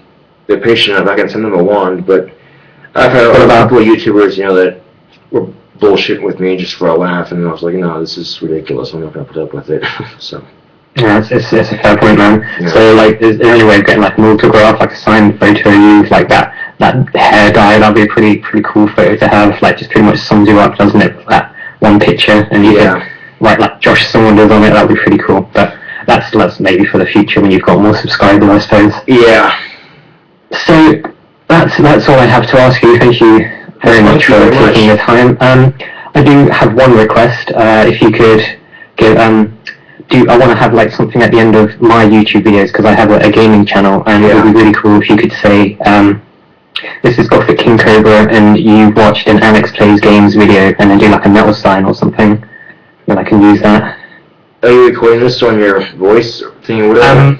they're patient enough, I can send them a wand. But I've had a couple of YouTubers, that were bullshitting with me just for a laugh, and I was like, no, this is ridiculous. I'm not gonna put up with it. So. Yeah, it's a fair point, man. Yeah. So, is there any way of getting an autograph, a signed photo of you, that hair dye? That'd be a pretty cool photo to have. Just pretty much sums you up, doesn't it? That one picture, and you can write Josh Saunders on it. That'd be pretty cool. But that's maybe for the future when you've got more subscribers, I suppose. Yeah. So that's all I have to ask you. Thank you very much for taking the time. I do have one request. If you could give I want to have something at the end of my YouTube videos because I have a gaming channel, and it would be really cool if you could say, this is got for King Cobra, and you watched an Alex Plays Games video, and then do a metal sign or something, and I can use that. Are you recording this on your voice thing or whatever?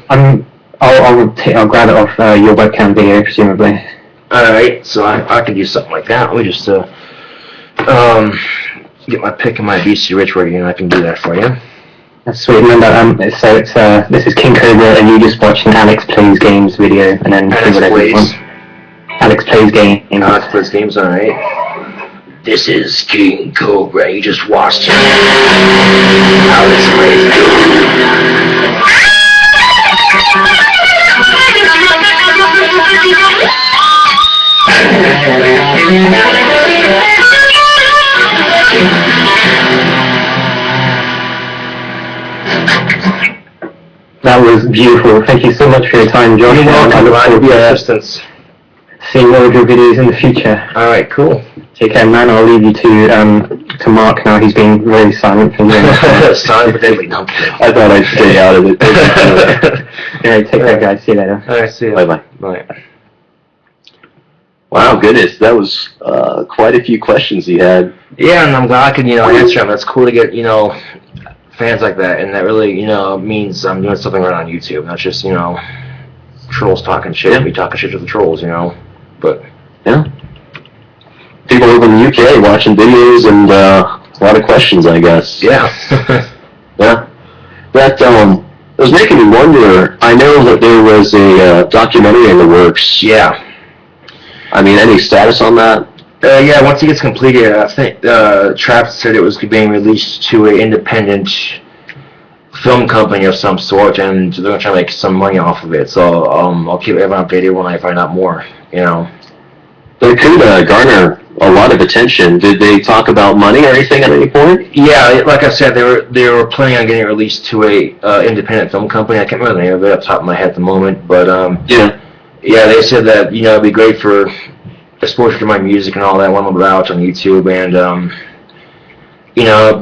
I'll grab it off your webcam video, presumably. Alright, so I could do something like that. Let me just get my pick and my BC Rich ready, and I can do that for you. That's sweet. Remember, this is King Cobra, and you just watched an Alex Plays Games video, and then do whatever you want. Alex Plays Games. Alex Plays Games, alright. This is King Cobra. You just watched Alex Plays Games. That was beautiful. Thank you so much for your time, Josh. You're welcome. I look forward to seeing more of your videos in the future. Alright, cool. Take care, man. I'll leave you to Mark now. He's being very silent for you. Silent but deadly. No, I thought I'd stay out of it. Alright, take care, guys. See you later. Alright, see you. Bye-bye. Bye. Wow, goodness, that was quite a few questions he had. Yeah, and I'm glad I could, answer them. It's cool to get, fans like that, and that really, means I'm doing something right on YouTube, not just, trolls talking shit, me talking shit to the trolls, but... Yeah. People over in the UK watching videos and a lot of questions, I guess. Yeah. Yeah. That, it was making me wonder, I know that there was a documentary in the works. Yeah. I mean, any status on that? Yeah, once it gets completed, I think Traps said it was being released to an independent film company of some sort, and they're going to try to make some money off of it. So I'll keep everyone updated when I find out more, They could garner a lot of attention. Did they talk about money or anything at any point? Yeah, like I said, they were planning on getting it released to a independent film company. I can't remember the name of it off the top of my head at the moment, but yeah, they said that it'd be great for exposure to my music and all that when I'm out on YouTube, and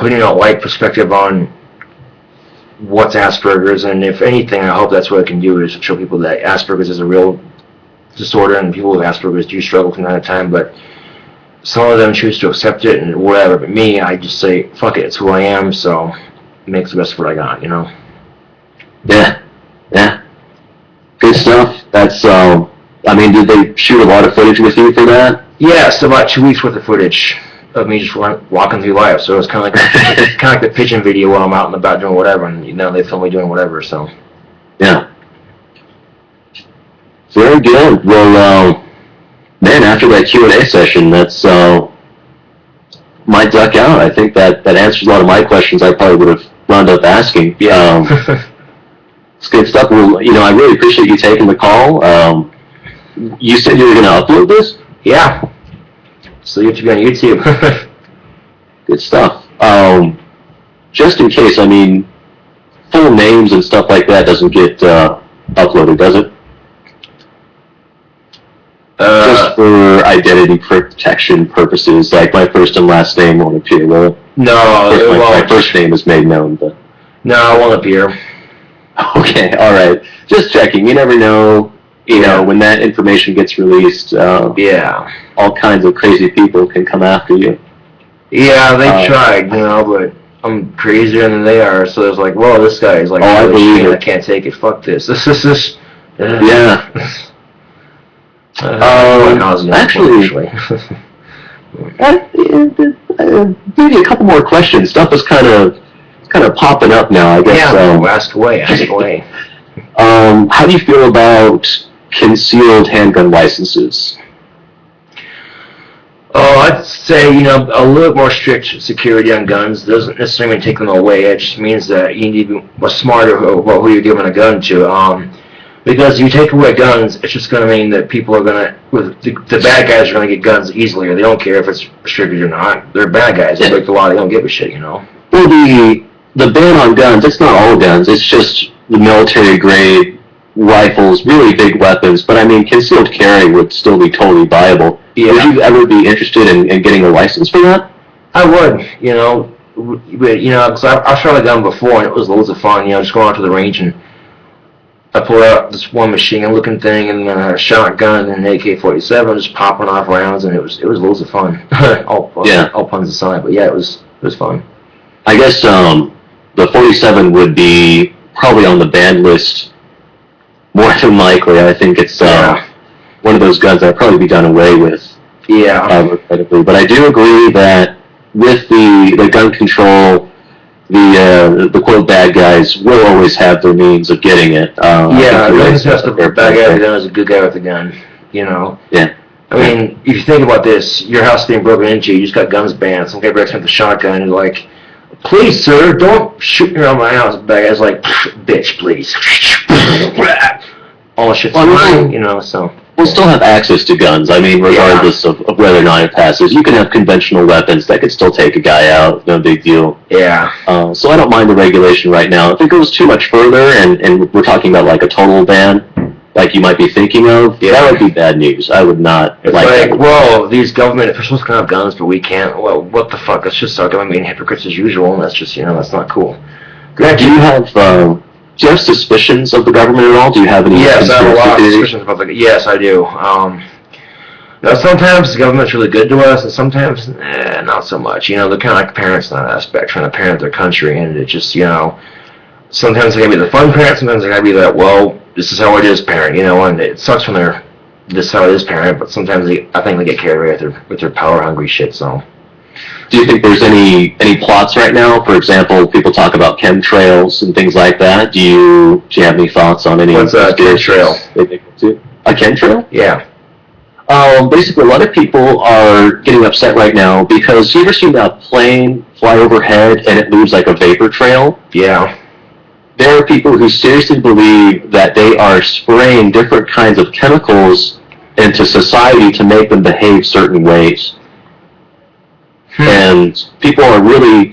putting a light perspective on what's Asperger's, and if anything, I hope that's what I can do, is show people that Asperger's is a real disorder, and people with Asperger's do struggle from time to time, but some of them choose to accept it and whatever, but me, I just say, fuck it, it's who I am, so it makes the best of what I got, Yeah. Good stuff. That's, did they shoot a lot of footage with you for that? Yeah, so about 2 weeks worth of footage of me just walking through life, so it's kind of like the pigeon video while I'm out and about doing whatever, and they film me doing whatever, so. Yeah. Very good. Well, man, after that Q&A session, that's my duck out. I think that answers a lot of my questions I probably would have wound up asking. Yeah. It's good stuff. Well, I really appreciate you taking the call. You said you were going to upload this? Yeah. So you have to be on YouTube. Good stuff. Just in case, full names and stuff like that doesn't get uploaded, does it? Just for identity protection purposes, like my first and last name won't appear, will it? No. My first name is made known, but... No, it won't appear. Okay, alright. Just checking. You never know, when that information gets released, yeah. all kinds of crazy people can come after you. Yeah, they tried, but I'm crazier than they are, so it's like, whoa, this guy is like, I believe it. I can't take it, fuck this. Yeah. Actually, maybe a couple more questions. Stuff was kind of kind of popping up now, I guess. Yeah, ask away. How do you feel about concealed handgun licenses? Oh, I'd say, a little more strict security on guns doesn't necessarily mean take them away. It just means that you need to be more smarter about who you're giving a gun to. Because if you take away guns, it's just going to mean that people are going to, the bad guys are going to get guns easily, or they don't care if it's restricted or not. They're bad guys. They break the law. They don't give a shit, Well, the ban on guns, it's not all guns. It's just the military-grade rifles, really big weapons. But, I mean, concealed carry would still be totally viable. Yeah. Would you ever be interested in getting a license for that? I would, because I shot a gun before, and it was loads of fun, just going out to the range, and I pulled out this one machine gun looking thing, and a shotgun and an AK-47, just popping off rounds, and it was loads of fun. all puns aside, but yeah, it was fun. I guess the 47 would be probably on the banned list more than likely. I think it's one of those guns that would probably be done away with. Yeah. But I do agree that with the gun control, the quote bad guys will always have their means of getting it. It's just the bad guy with the gun is a good guy with the gun. Yeah. I mean, if you think about this, your house being broken into, you just got guns banned. Some guy breaks in with a shotgun, and you're like, "Please, sir, don't shoot me around my house." Bad guy's like, "Bitch, please." All the shit's fine, so. We'll still have access to guns. I mean, regardless of whether or not it passes, you can have conventional weapons that could still take a guy out. No big deal. Yeah. So I don't mind the regulation right now. If it goes too much further, and we're talking about like a total ban, like you might be thinking of, that would be bad news. I would not like whoa, these government officials can have guns, but we can't. Well, what the fuck? Let's just start being hypocrites as usual, and that's just, that's not cool. Do you have suspicions of the government at all? Do you have any? Yes, I have a lot of suspicions about yes, I do. Now, sometimes the government's really good to us, and sometimes, not so much. They're kind of like parents in that aspect, trying to parent their country, and it just, sometimes they gotta be the fun parent, sometimes they gotta be that, well, this is how it is parent, and it sucks when they're this is how it is parent, but sometimes I think they get carried away with their power-hungry shit, so. Do you think there's any plots right now? For example, people talk about chemtrails and things like that. Do you have any thoughts on any? What's a chemtrail? A chemtrail? Yeah. Basically, a lot of people are getting upset right now because you ever seen that plane fly overhead and it leaves like a vapor trail? Yeah. There are people who seriously believe that they are spraying different kinds of chemicals into society to make them behave certain ways. And people are really,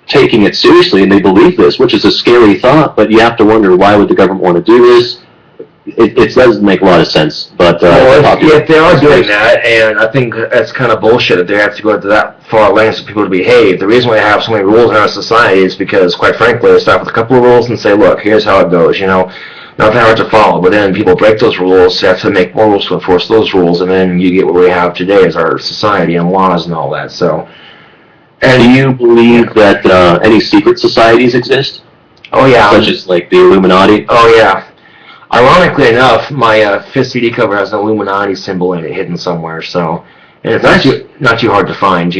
taking it seriously, and they believe this, which is a scary thought, but you have to wonder, why would the government want to do this? It doesn't make a lot of sense, but... if they are doing that, and I think that's kind of bullshit that they have to go to that far lengths for people to behave. The reason why they have so many rules in our society is because, quite frankly, they start with a couple of rules and say, look, here's how it goes, Not that hard to follow, but then people break those rules, so you have to make more rules to enforce those rules, and then you get what we have today as our society and laws and all that, so... And do you believe that any secret societies exist? Oh, yeah. Such as, like, the Illuminati? Oh, yeah. Ironically enough, my fifth CD cover has an Illuminati symbol in it hidden somewhere, so... And it's not too hard to find,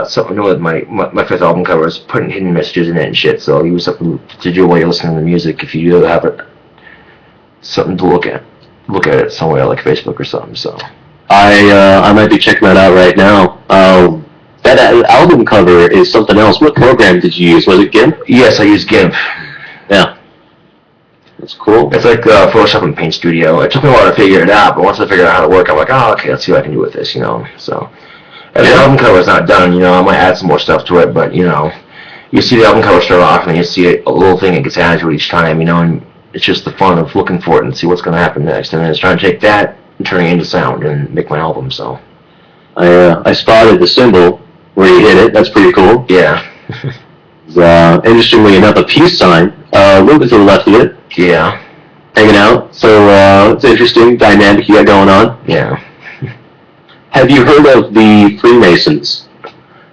something new with my fifth album cover is putting hidden messages in it and shit, so use something to do while you're listening to music if you do have it. Something to look at it somewhere like Facebook or something. So I might be checking that out right now. That album cover is something else. What program did you use? Was it GIMP? Yes, I used GIMP. Yeah, that's cool. It's like Photoshop and Paint Studio. It took me a while to figure it out, but once I figured out how to work, I'm like, oh, okay, let's see what I can do with this, So, and the album cover is not done. I might add some more stuff to it, but you see the album cover start off, and you see a little thing that gets added to it each time, and it's just the fun of looking for it and see what's going to happen next. And then it's trying to take that and turn it into sound and make my album, so. I spotted the symbol where you hit it. That's pretty cool. Yeah. Interestingly enough, a peace sign, a little bit to the left of it. Yeah. Hanging out. So it's interesting dynamic you got going on. Yeah. Have you heard of the Freemasons?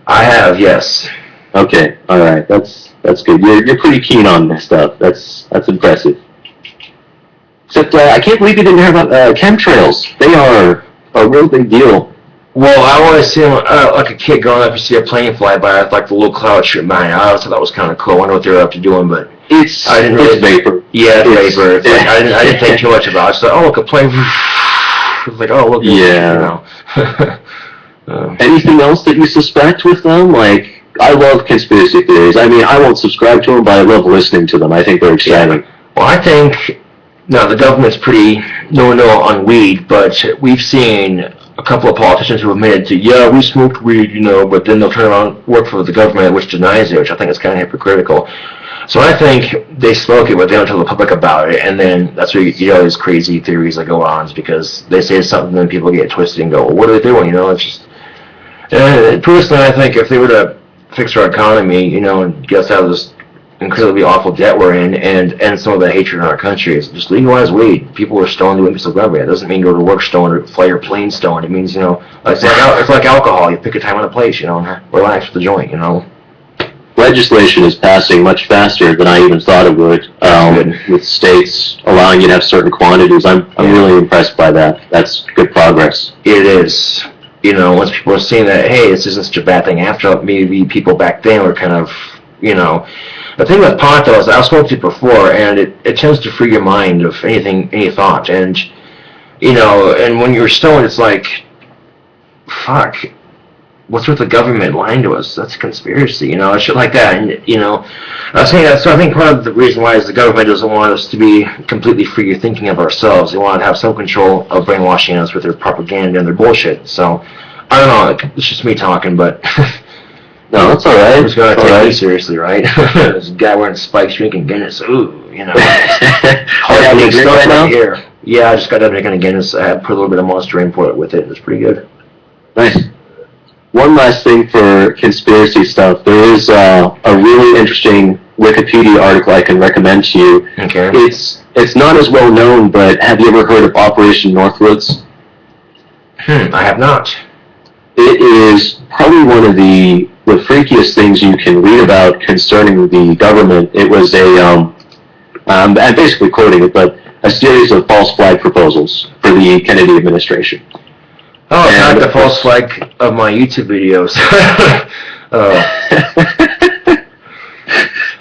I have, yes. Okay. All right. That's good. You're pretty keen on this stuff. That's impressive. Except I can't believe you didn't hear about chemtrails. They are a real big deal. Well, I always see them, like a kid growing up, you see a plane fly by, like the little cloud shooting behind. I always thought that was kind of cool. I wonder what they were up to doing, but I didn't really. It's vapor. Yeah, it's vapor. It's like, I didn't think too much about it. I just thought, oh, look, a plane. It was like, oh, look. Yeah. You know. Anything else that you suspect with them? Like, I love conspiracy theories. I mean, I won't subscribe to them, but I love listening to them. I think they're exciting. Yeah. Well, I think, no, the government's pretty no on weed, but we've seen a couple of politicians who admitted to, yeah, we smoked weed, you know, but then they'll turn around and work for the government, which denies it, which I think is kind of hypocritical. So I think they smoke it, but they don't tell the public about it, and then that's where you get all these crazy theories that go on, because they say something, then people get twisted and go, well, what are they doing, you know, it's just... personally, I think if they were to fix our economy, you know, and get us out of this incredibly awful debt we're in, and end some of the hatred in our country, is just legalize weed. People are stoned doing peace of government. It doesn't mean go to work stoned or fly your plane stoned. It means, you know, it's like alcohol. You pick a time and a place, you know, and relax with the joint, you know. Legislation is passing much faster than I even thought it would, with states allowing you to have certain quantities. I'm really impressed by that. That's good progress. It is. You know, once people are seeing that, hey, this isn't such a bad thing after all, maybe people back then were kind of, you know... The thing with pot, though, is I've spoken to it before, and it tends to free your mind of any thought. And, you know, and when you're stoned, it's like, fuck, what's with the government lying to us? That's a conspiracy, you know, shit like that. And, you know, I was saying that, so I think part of the reason why is the government doesn't want us to be completely free of thinking of ourselves. They want to have some control of brainwashing us with their propaganda and their bullshit. So, I don't know, it's just me talking, but... No, that's all right. Who's gonna take me seriously, right? This guy wearing spikes drinking Guinness. Ooh, you know. Here. Yeah, I just got done drinking a Guinness. I put a little bit of Monster in for it with it. It's pretty good. Nice. One last thing for conspiracy stuff. There is a really interesting Wikipedia article I can recommend to you. Okay. It's not as well known, but have you ever heard of Operation Northwoods? I have not. It is probably one of the freakiest things you can read about concerning the government. It was I'm basically quoting it, but a series of false flag proposals for the Kennedy administration. Oh, it's not the false flag of my YouTube videos.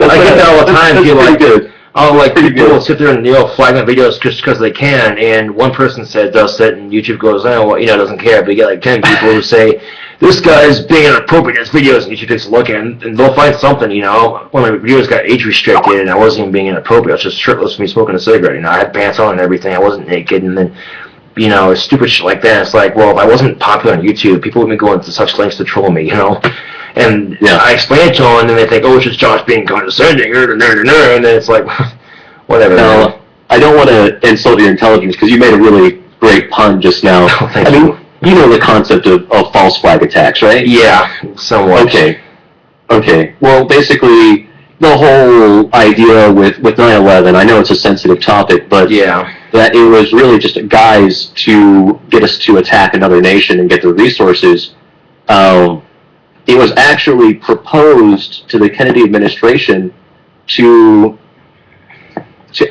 I get that all the time. People like good. People sit there and flag my videos just because they can, and one person does it, and YouTube goes, oh, well, you know, doesn't care. But you get like 10 people who say, this guy's being inappropriate in his videos, and YouTube takes a look at it, and they'll find something, you know. One of my videos got age restricted, and I wasn't even being inappropriate. I was just shirtless with me smoking a cigarette, you know. I had pants on and everything. I wasn't naked, and then, you know, stupid shit like that. It's like, well, if I wasn't popular on YouTube, people would be going to such lengths to troll me, you know. And I explain it to them, and then they think, oh, it's just Josh being condescending, and then it's like, whatever. No, I don't want to insult your intelligence, because you made a really great pun just now. Oh, thank you. You know the concept of false flag attacks, right? Yeah, somewhat. Okay. Well, basically, the whole idea with 9/11, I know it's a sensitive topic, but that it was really just a guise to get us to attack another nation and get their resources. It was actually proposed to the Kennedy administration to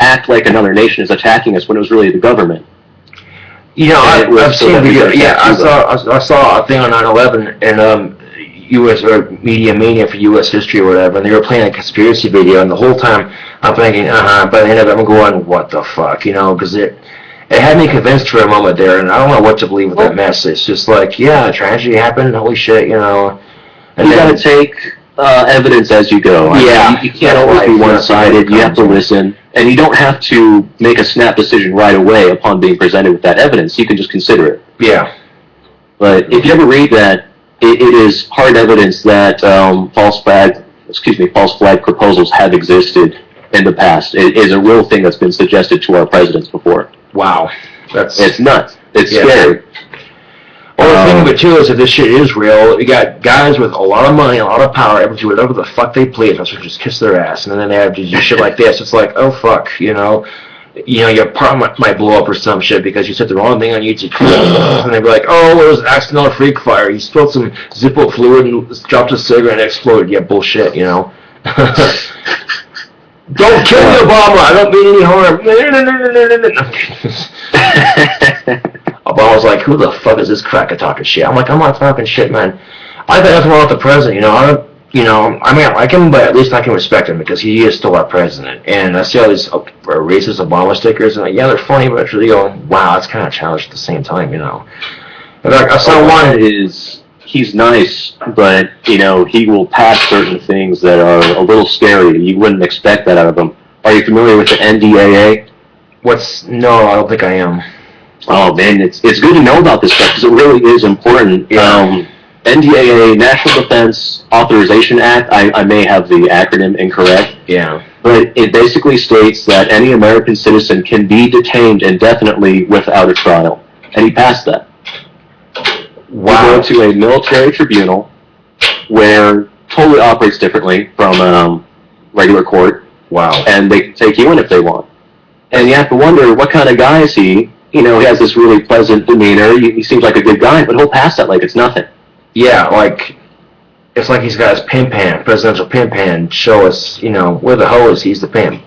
act like another nation is attacking us when it was really the government. You know, I've seen video. Yeah, I saw a thing on 9/11 and U.S. or Media Mania for U.S. history or whatever, and they were playing a conspiracy video, and the whole time I'm thinking, by the end of it, I'm going, what the fuck, you know, because it had me convinced for a moment there, and I don't know what to believe with that mess. It's just like, yeah, tragedy happened, holy shit, you know. And you gotta take evidence as you go. You can't always be one-sided. You have to listen, and you don't have to make a snap decision right away upon being presented with that evidence. You can just consider it. Yeah. But if you ever read that, it is hard evidence that false flag proposals have existed in the past. It is a real thing that's been suggested to our presidents before. Wow. It's nuts. It's scary. Well, the thing of it, too, is if this shit is real, you got guys with a lot of money, a lot of power, able to do whatever the fuck they please, so just kiss their ass, and then they have to do shit like this. It's like, oh, fuck, you know, your apartment might blow up or some shit because you said the wrong thing on YouTube, and they'd be like, oh, it was an accidental freak fire. You spilled some Zippo fluid and dropped a cigarette and it exploded. Yeah, bullshit, you know. Don't kill me, Obama. I don't mean any harm. Obama's like, who the fuck is this cracker talking shit? I'm like, I'm not talking shit, man. I think nothing wrong with the president, you know. I mean, I like him, but at least I can respect him because he is still our president. And I see all these racist Obama stickers, and yeah, they're funny, but actually going, wow, that's kind of childish at the same time, you know. In fact, I saw one. He's nice, but, you know, he will pass certain things that are a little scary. You wouldn't expect that out of him. Are you familiar with the NDAA? No, I don't think I am. Oh, man, it's good to know about this stuff because it really is important. Yeah. NDAA, National Defense Authorization Act, I may have the acronym incorrect. Yeah. But it basically states that any American citizen can be detained indefinitely without a trial. And he passed that. Wow. You go to a military tribunal where totally operates differently from regular court. Wow. And they can take you in if they want. And you have to wonder, what kind of guy is he? You know, he has this really pleasant demeanor. He seems like a good guy, but he'll pass that like it's nothing. Yeah, like, it's like he's got his pimp hand, presidential pimp hand, show us, you know, where the hell is he's the pimp.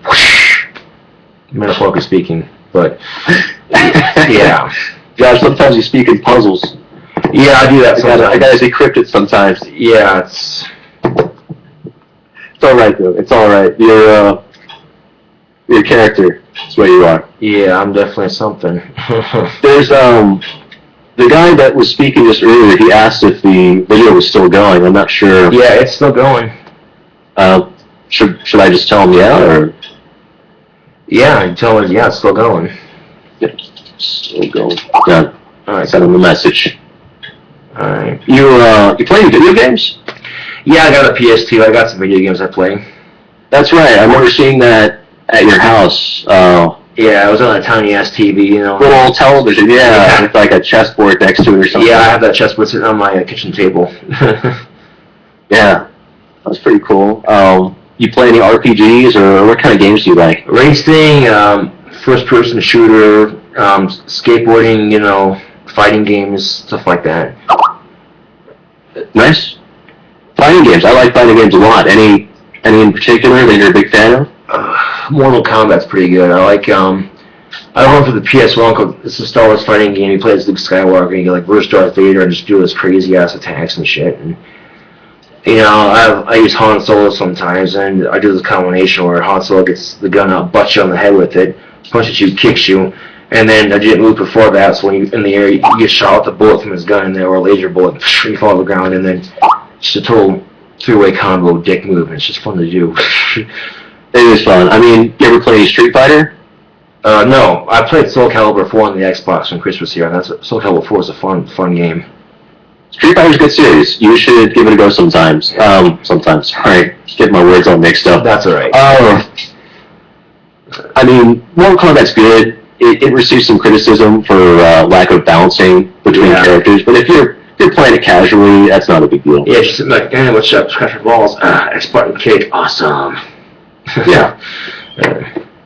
Metaphorically speaking, but, yeah. Josh, sometimes you speak in puzzles. Yeah, I do that sometimes. I gotta decrypt it sometimes. Yeah, it's alright though, it's alright. You're a character, that's what you are. Yeah, I'm definitely something. There's, the guy that was speaking just earlier, he asked if the video was still going. I'm not sure. Yeah, it's still going. Should I just tell him yeah, or? Yeah, you tell him, yeah, it's still going. Yeah, still going. Done. Alright. Send him a message. Alright. You playing video games? Yeah, I got a PS2. I got some video games I play. That's right. I remember seeing that at your house. Yeah, I was on a tiny ass TV, you know. Little television, yeah, with like a chessboard next to it or something. Yeah, I have that chessboard sitting on my kitchen table. Yeah, that's pretty cool. You play any RPGs, or what kind of games do you like? Racing, first-person shooter, skateboarding, you know, fighting games, stuff like that. Nice. Fighting games. I like fighting games a lot. Any in particular that you're a big fan of? Mortal Kombat's pretty good. I like, I went for the PS1 because it's a Star Wars fighting game. You play as Luke Skywalker and you get like verse Darth Vader and just do those crazy ass attacks and shit. And, you know, I use Han Solo sometimes, and I do this combination where Han Solo gets the gun out, butts you on the head with it, punches you, kicks you, and then I didn't move before that, so when you're in the air, you get shot with a bullet from his gun in there, or a laser bullet, you fall to the ground, and then just a total three-way combo dick move, and it's just fun to do. It is fun. I mean, you ever play any Street Fighter? No, I played Soul Calibur 4 on the Xbox when Chris was here, and Soul Calibur 4 is a fun game. Street Fighter's a good series. You should give it a go sometimes. Sometimes. Sorry, get my words all mixed up. That's alright. I mean, Mortal Kombat's good. It receives some criticism for lack of balancing between characters, but if you're playing it casually, that's not a big deal. Yeah, she's sitting like, hey, what's up? Scratch your balls. X button kick. Awesome. Yeah.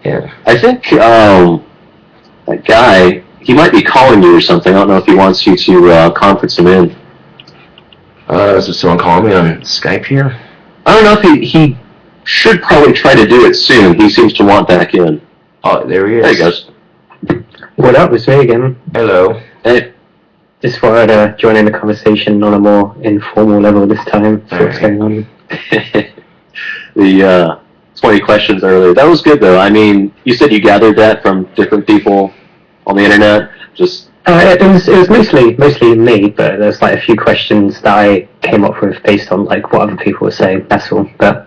Yeah. I think that guy, he might be calling you or something. I don't know if he wants you to conference him in. Is there someone calling me on Skype here? I don't know if he should probably try to do it soon. He seems to want back in. Oh, there he is. There he goes. What up, it's me again. Hello. Hey. Just thought I'd join in the conversation on a more informal level this time. See what's going on. The 20 questions earlier. That was good, though. I mean, you said you gathered that from different people on the internet? Just... It was mostly me, but there's like a few questions that I came up with based on like what other people were saying. That's all. But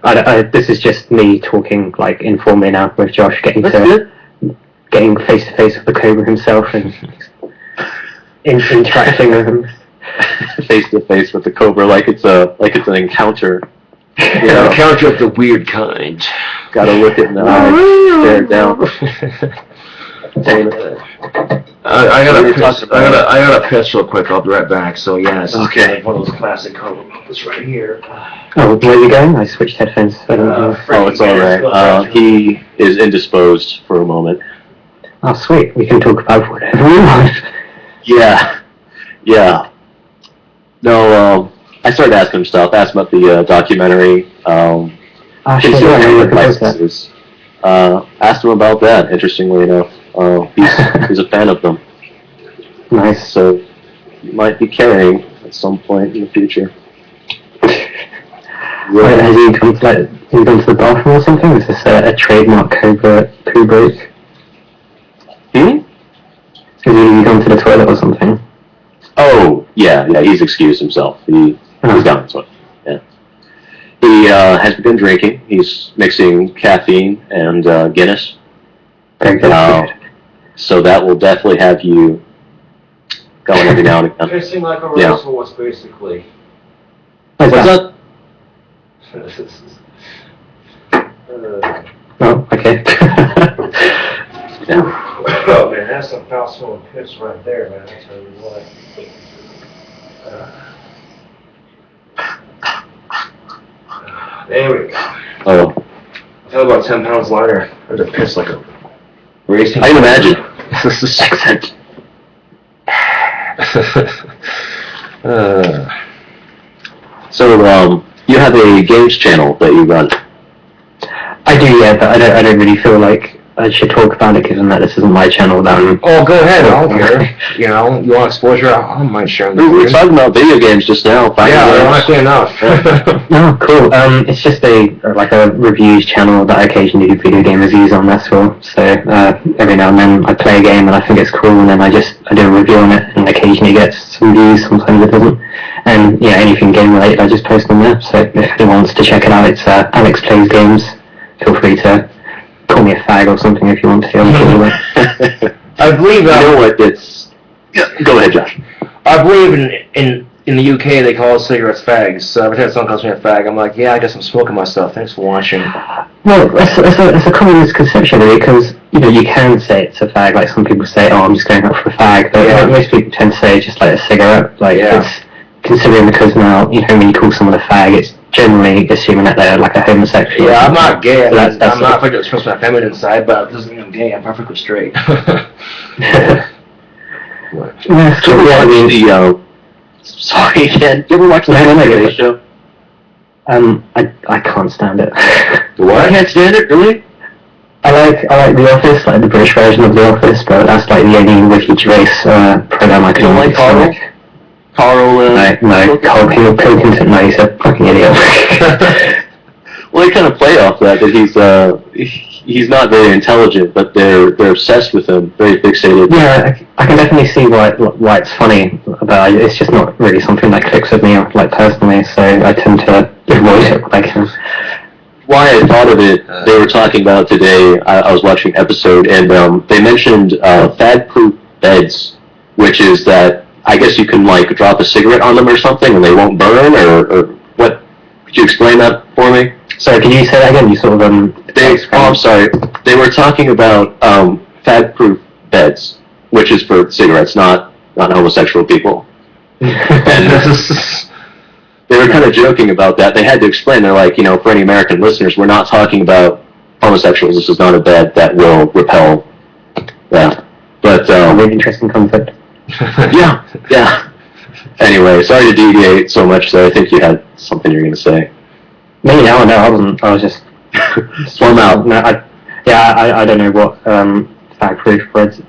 this is just me talking like informally now with Josh, getting face to face with the Cobra himself and interacting with him. Face to face with the Cobra, like it's an encounter. You know, encounter of the weird kind. Gotta look it in the eye, stare it down. I gotta piss real quick. I'll be right back. So yeah, it's okay. One of those classic Cobra moments right here. Oh, where are you going? I switched headphones. I don't know. Oh, it's alright. He is indisposed for a moment. Oh, sweet. We can talk about whatever we want. Yeah. No, I started asking him stuff. Asked him about the documentary. Licenses. Asked him about that. Interestingly enough, he's a fan of them. Nice. So you might be carrying at some point in the future. Wait, has he gone to the bathroom or something? Is this a trademark Cobra poo break? Hmm? Has he gone to the toilet or something? Oh, yeah, he's excused himself. He's gone this one. Yeah. He has begun drinking. He's mixing caffeine and Guinness. Very good. So that will definitely have you going every now and again. Pissing like a racehorse, basically. What's that? Oh, okay. Yeah. Oh man, that's some foul smelling piss right there, man. I tell you what. There we go. Oh, I feel about 10 pounds lighter. I had to piss like a racing. I can imagine. So, you have a games channel that you run. I do, yeah, but I don't really feel like I should talk about it given that this isn't my channel. Oh, go ahead. I don't care. You know, you want exposure? I don't mind sharing. We were talking about video games just now. Ironically enough. No, cool. It's just a reviews channel that I occasionally do video game reviews on, that's all. So every now and then I play a game and I think it's cool, and then I do a review on it, and occasionally it gets some views, sometimes it doesn't. And yeah, anything game related I just post on there. So if anyone wants to check it out, it's Alex Plays Games. Feel free to call me a fag or something if you want to. I believe. You know what? Go ahead, Josh. I believe in the UK they call cigarettes fags. So every time someone calls me a fag, I'm like, yeah, I guess I'm smoking myself. Thanks for watching. Well, it's a common misconception really, because you can say it's a fag. Like some people say, oh, I'm just going out for a fag, but most people tend to say it's just like a cigarette. Like it's considering, because now when you call someone a fag, it's generally assuming that they're like a homosexual. Yeah, I'm not gay. So I'm not afraid to express my feminine side, but it doesn't mean I'm gay. I'm perfectly straight. Sorry again. You ever watch the Today Show? I can't stand it. What? I can't stand it, really? I like The Office, like the British version of The Office, but that's like the only Ricky Gervais program I can. You don't like Carl? No, Carl Pilkington, no, he's a fucking idiot. Well, they kind of play off that he's not very intelligent, but they're obsessed with him, very fixated. Yeah, I can definitely see why it's funny, but it's just not really something that clicks with me, like personally. So I tend to avoid it when I can. Why I thought of it, they were talking about today. I was watching an episode, and they mentioned fag-proof beds, which is that I guess you can like drop a cigarette on them or something, and they won't burn, or what? Could you explain that for me? Sorry, can you say that again? You sort of I'm sorry. They were talking about fag-proof beds, which is for cigarettes, not homosexual people. And they were kind of joking about that. They had to explain. They're like, for any American listeners, we're not talking about homosexuals. This is not a bed that will repel that. But really interesting concept. Yeah. Anyway, sorry to deviate so much. So I think you had something you're going to say. Me? No, I wasn't. I was just Storm out. No, I don't know what fag-proof beds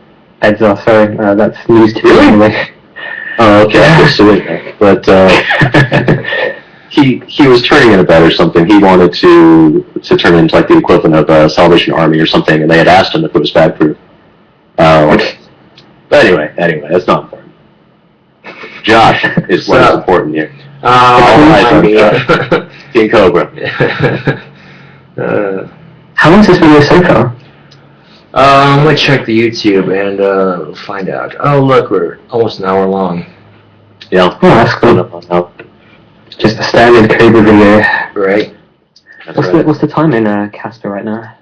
are. Sorry, that's news to me anyway. Oh, okay. Yeah. But he was turning in a bed or something. He wanted to turn into like the equivalent of a Salvation Army or something, and they had asked him if it was fag-proof. But anyway, that's not important. Josh is what is important here. King Cobra. How long has this video so far? I'm gonna check the YouTube and find out. Oh look, we're almost an hour long. Yeah. Oh, that's cool. Just a standard Cobra video. Right. What's the time in Casper right now?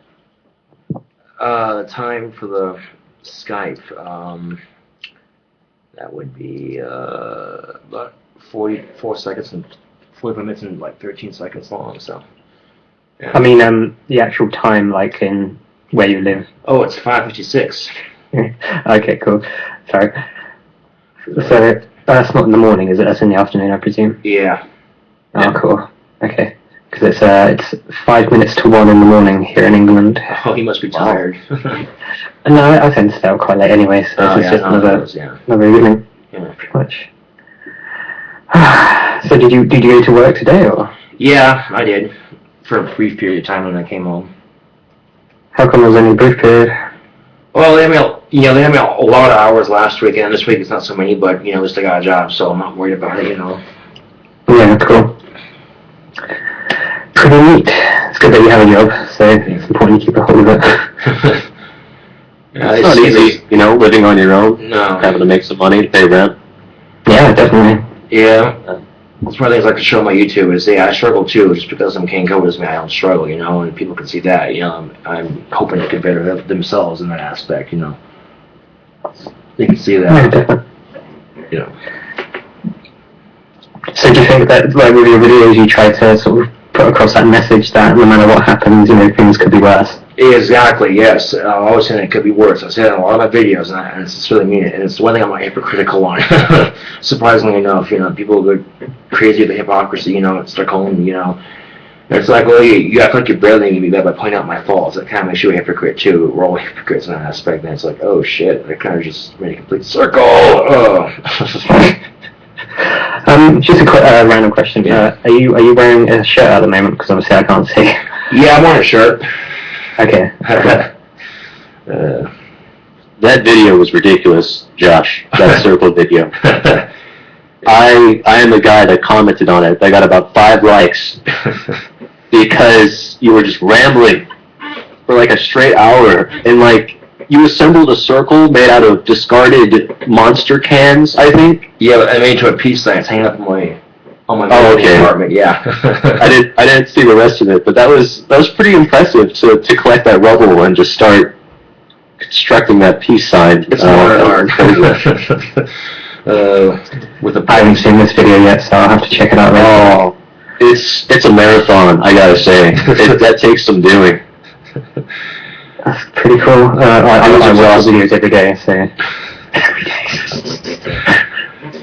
The time for the Skype. That would be about 44 seconds and 45 minutes and like 13 seconds long. So. Yeah. I mean, the actual time, like in where you live. Oh, it's 5:56. Okay, cool. Sorry. So that's not in the morning, is it? That's in the afternoon, I presume. Yeah. Oh, cool. Okay. because it's 5 minutes to 1 in the morning here in England. Oh, he must be tired. No, I tend to stay out quite late anyway, so it's just another evening, pretty much. So did you go to work today, or? Yeah, I did, for a brief period of time when I came home. How come it was only a brief period? Well, they had me a lot of hours last week, and this week it's not so many, but, at least I got a job, so I'm not worried about it, Yeah, cool. Pretty neat. It's good that you have a job, so it's important to keep a hold of it. It's not easy, living on your own, No. having to make some money to pay rent. Yeah, definitely. Yeah. That's one of the things I like to show on my YouTube is, I struggle too, just because I'm King Cobra doesn't mean I don't struggle, and people can see that, I'm hoping to get better at themselves in that aspect, They can see Yeah, that, definitely. So do you think that, like, with your videos, you try to sort of put across that message that no matter what happens, things could be worse? Exactly, yes. I'm always saying it could be worse. I say that in a lot of my videos, and it's just really mean it. And it's the one thing I'm not hypocritical on. Surprisingly enough, people go crazy with the hypocrisy, start calling, it's like, well, you act like you're barely going to be bad by pointing out my faults. That kind of makes you a hypocrite, too. We're all hypocrites in that aspect. And it's like, oh, shit, I kind of just made a complete circle. Oh. Just a quick random question. Yeah. Are you wearing a shirt at the moment? Because obviously I can't see. Yeah, I'm wearing a shirt. Okay. That video was ridiculous, Josh. That circle video. I am the guy that commented on it. I got about 5 likes because you were just rambling for like a straight hour, and you assembled a circle made out of discarded Monster cans, I think. Yeah, I made it into a peace sign. It's hanging up on my apartment. Yeah. I didn't see the rest of it, but that was pretty impressive to collect that rubble and just start constructing that peace sign. It's modern art. I haven't seen this video yet, so I'll have to check it out later. Oh, it's a marathon, I gotta say. That takes some doing. That's pretty cool. I watch videos every day, so... Every day.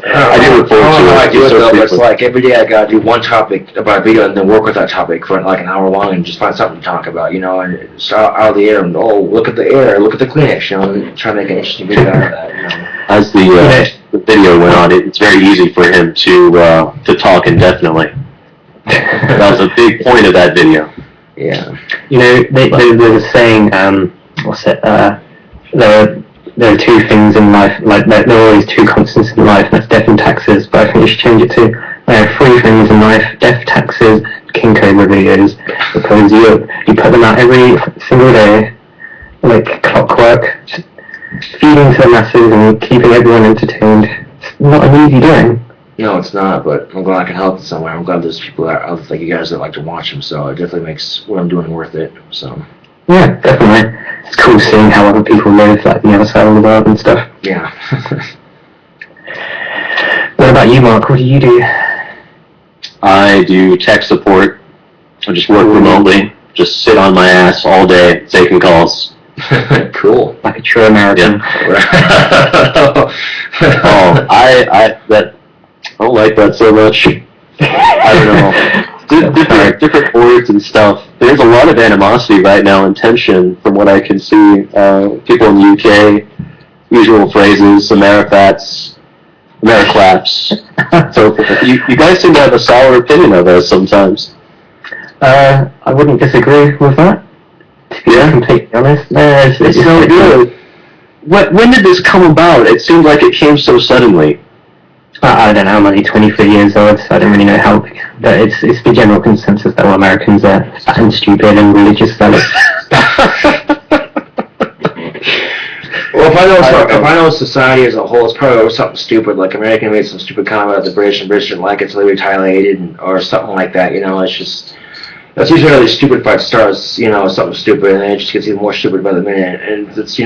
I do look forward to it. I do it though, but it's like every day I gotta do one topic about a video and then work with that topic for like an hour long and just find something to talk about, and it's out of the air and look at the air, look at the Kleenex, and try to make an interesting video out of that, As the video went on, it's very easy for him to talk indefinitely. That was a big point of that video. Yeah. There's a saying, what's it, there are 2 things in life, there are always 2 constants in life, and that's death and taxes, but I think you should change it to, there are 3 things in life: death, taxes, King Cobra videos, because you put them out every single day, like clockwork, just feeding to the masses and keeping everyone entertained. It's not an easy doing. No, it's not, but I'm glad I can help it somewhere. I'm glad there's people out like you guys that like to watch them, so it definitely makes what I'm doing worth it, so... Yeah, definitely. It's cool seeing how other people live, like the other side of the world and stuff. Yeah. What about you, Mark? What do you do? I do tech support. I just work remotely. Just sit on my ass all day taking calls. Cool. Like a true American. Yeah. I don't like that so much. I don't know. Different words and stuff. There's a lot of animosity right now and tension from what I can see. People in the UK, usual phrases, Amerifats, Americlaps, so forth. You guys seem to have a sour opinion of us sometimes. I wouldn't disagree with that, to be completely honest. It's so good. When did this come about? It seemed like it came so suddenly. I don't know, I'm only 23 years old, so I don't really know how, but it's the general consensus that all Americans are fat and stupid and religious zealots. Well, if I know society as a whole, it's probably something stupid, like American made some stupid comment about the British, and British didn't like it, so they retaliated, or something like that, it's just, that's usually how these stupid fights start, something stupid, and then it just gets even more stupid by the minute, and it's,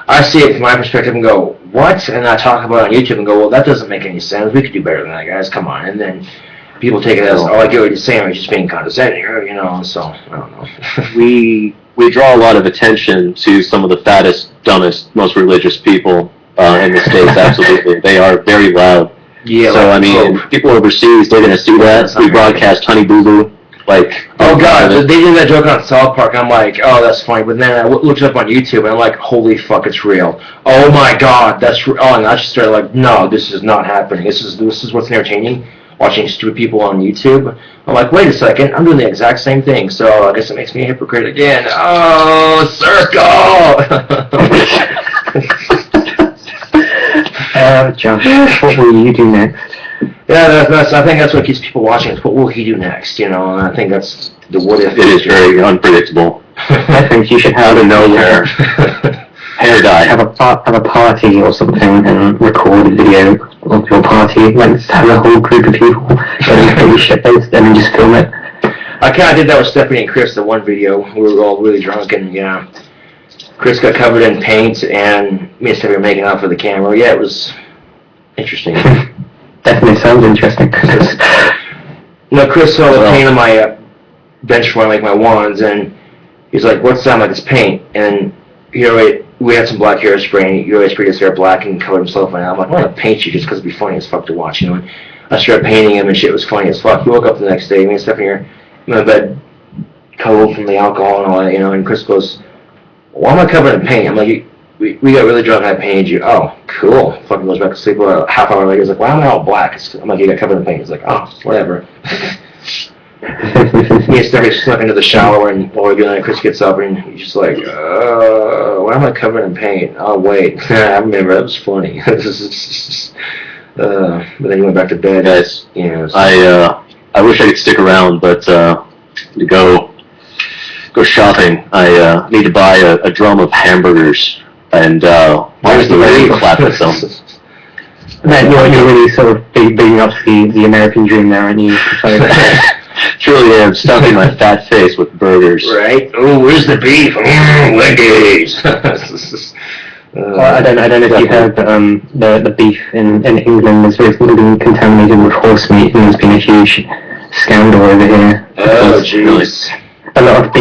I see it from my perspective and go, what? And I talk about it on YouTube and go, well, that doesn't make any sense. We could do better than that, guys. Come on. And then people take it as, I get what you're saying, or just being condescending, so, I don't know. We draw a lot of attention to some of the fattest, dumbest, most religious people in the States, absolutely. They are very loud. Yeah. So, people overseas, they're going to see that. We broadcast Honey Boo Boo, Like, Oh god, they did that joke on South Park. I'm like, oh, that's funny. But then I looked it up on YouTube, and I'm like, holy fuck, it's real. Oh my god, that's real. Oh, and I just started like, no, this is not happening. This is what's entertaining. Watching stupid people on YouTube. I'm like, wait a second, I'm doing the exact same thing. So I guess it makes me a hypocrite again. Oh, circle. Josh, what will you do next? Yeah, I think that's what keeps people watching. Is what will he do next? You know, and I think that's the what if. It is very unpredictable. I think you should have Out of nowhere. Hair dye. Have a party or something and record a video of your party. Like just have a whole group of people getting pretty shit-faced and then just film it. I kind of did that with Stephanie and Chris, the one video. We were all really drunk and, yeah. Chris got covered in paint and me and Stephanie were making out for the camera. Yeah, it was interesting. Definitely sounds interesting. Chris saw the paint on my bench where I make my wands, and he's like, what's that? I'm like, it's paint. And we had some black hairspray, and he always sprayed his hair black and covered himself in it. I'm like, I'm going to paint you just because it'd be funny as fuck to watch, And I started painting him, and shit was funny as fuck. We woke up the next day, me and Stephanie are in my bed, cold from the alcohol and all that, and Chris goes, why am I covered in paint? I'm like, we got really drunk and I painted you. Oh, cool. Fucking goes back to sleep. A half hour later, he's like, why am I all black? I'm like, you got covered in paint. He's like, oh, whatever. Me and Stephanie snuck into the shower, and while we're doing it, Chris gets up and he's just like, why am I covered in paint? Oh, wait. I remember, that was funny. But then he went back to bed. Guys, So. I wish I could stick around, but to go shopping, I need to buy a drum of hamburgers, and honestly, ready to clap with them. Man, you're really sort of bigging up the American dream there, aren't you? Truly am, stuffing my fat face with burgers. Right? Oh, where's the beef? Wendy's. I don't know if you heard, but the beef in England has recently been contaminated with horse meat, and there's been a huge scandal over here. Oh, jeez. A lot of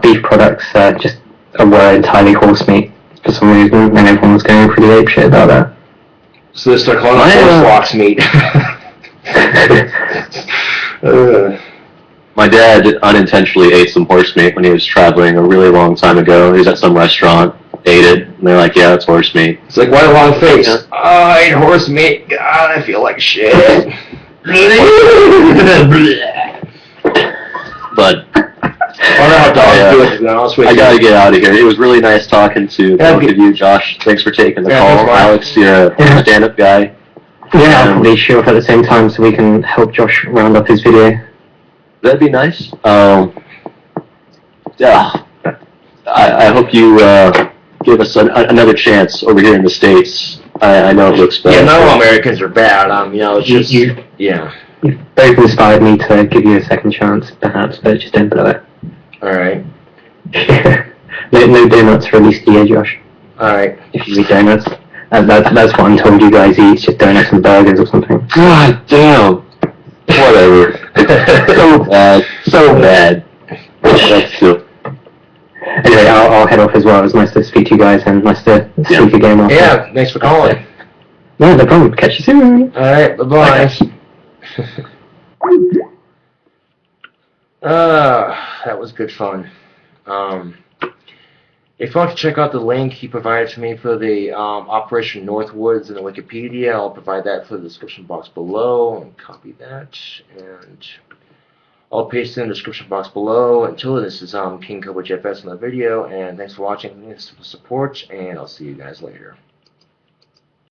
beef products just were entirely horse meat for some reason, and everyone was going pretty apeshit about that. So they start calling it horse fox meat. My dad unintentionally ate some horse meat when he was traveling a really long time ago. He was at some restaurant, ate it, and they're like, yeah, it's horse meat. It's like, why a long face? Oh, I ate horse meat. God, I feel like shit. But I don't know how dogs do it, to be honest with you. I gotta get out of here. It was really nice talking to both of you, Josh. Thanks for taking the call. Alex, you're a stand-up guy. Yeah, I'll probably show up at the same time so we can help Josh round up his video. That'd be nice. Yeah. I hope you give us another chance over here in the States. I know it looks bad. Yeah, not all Americans are bad. It's just, yeah. You've both inspired me to give you a second chance, perhaps, but just don't blow it. Alright. No donuts for at least a year, Josh. Alright. If you eat donuts. That's what I'm told you guys eat, just donuts and burgers or something. God damn. Whatever. So bad. That's true. Anyway, I'll head off as well. It was nice to speak to you guys and nice to see the game off. Yeah, thanks for calling. No problem. Catch you soon. Alright, bye-bye. That was good fun. If you want to check out the link he provided to me for the Operation Northwoods in the Wikipedia, I'll provide that for the description box below, and copy that, and I'll paste it in the description box below. Until then, this is KingCobraJFS on the video, and thanks for watching, thanks for the support, and I'll see you guys later.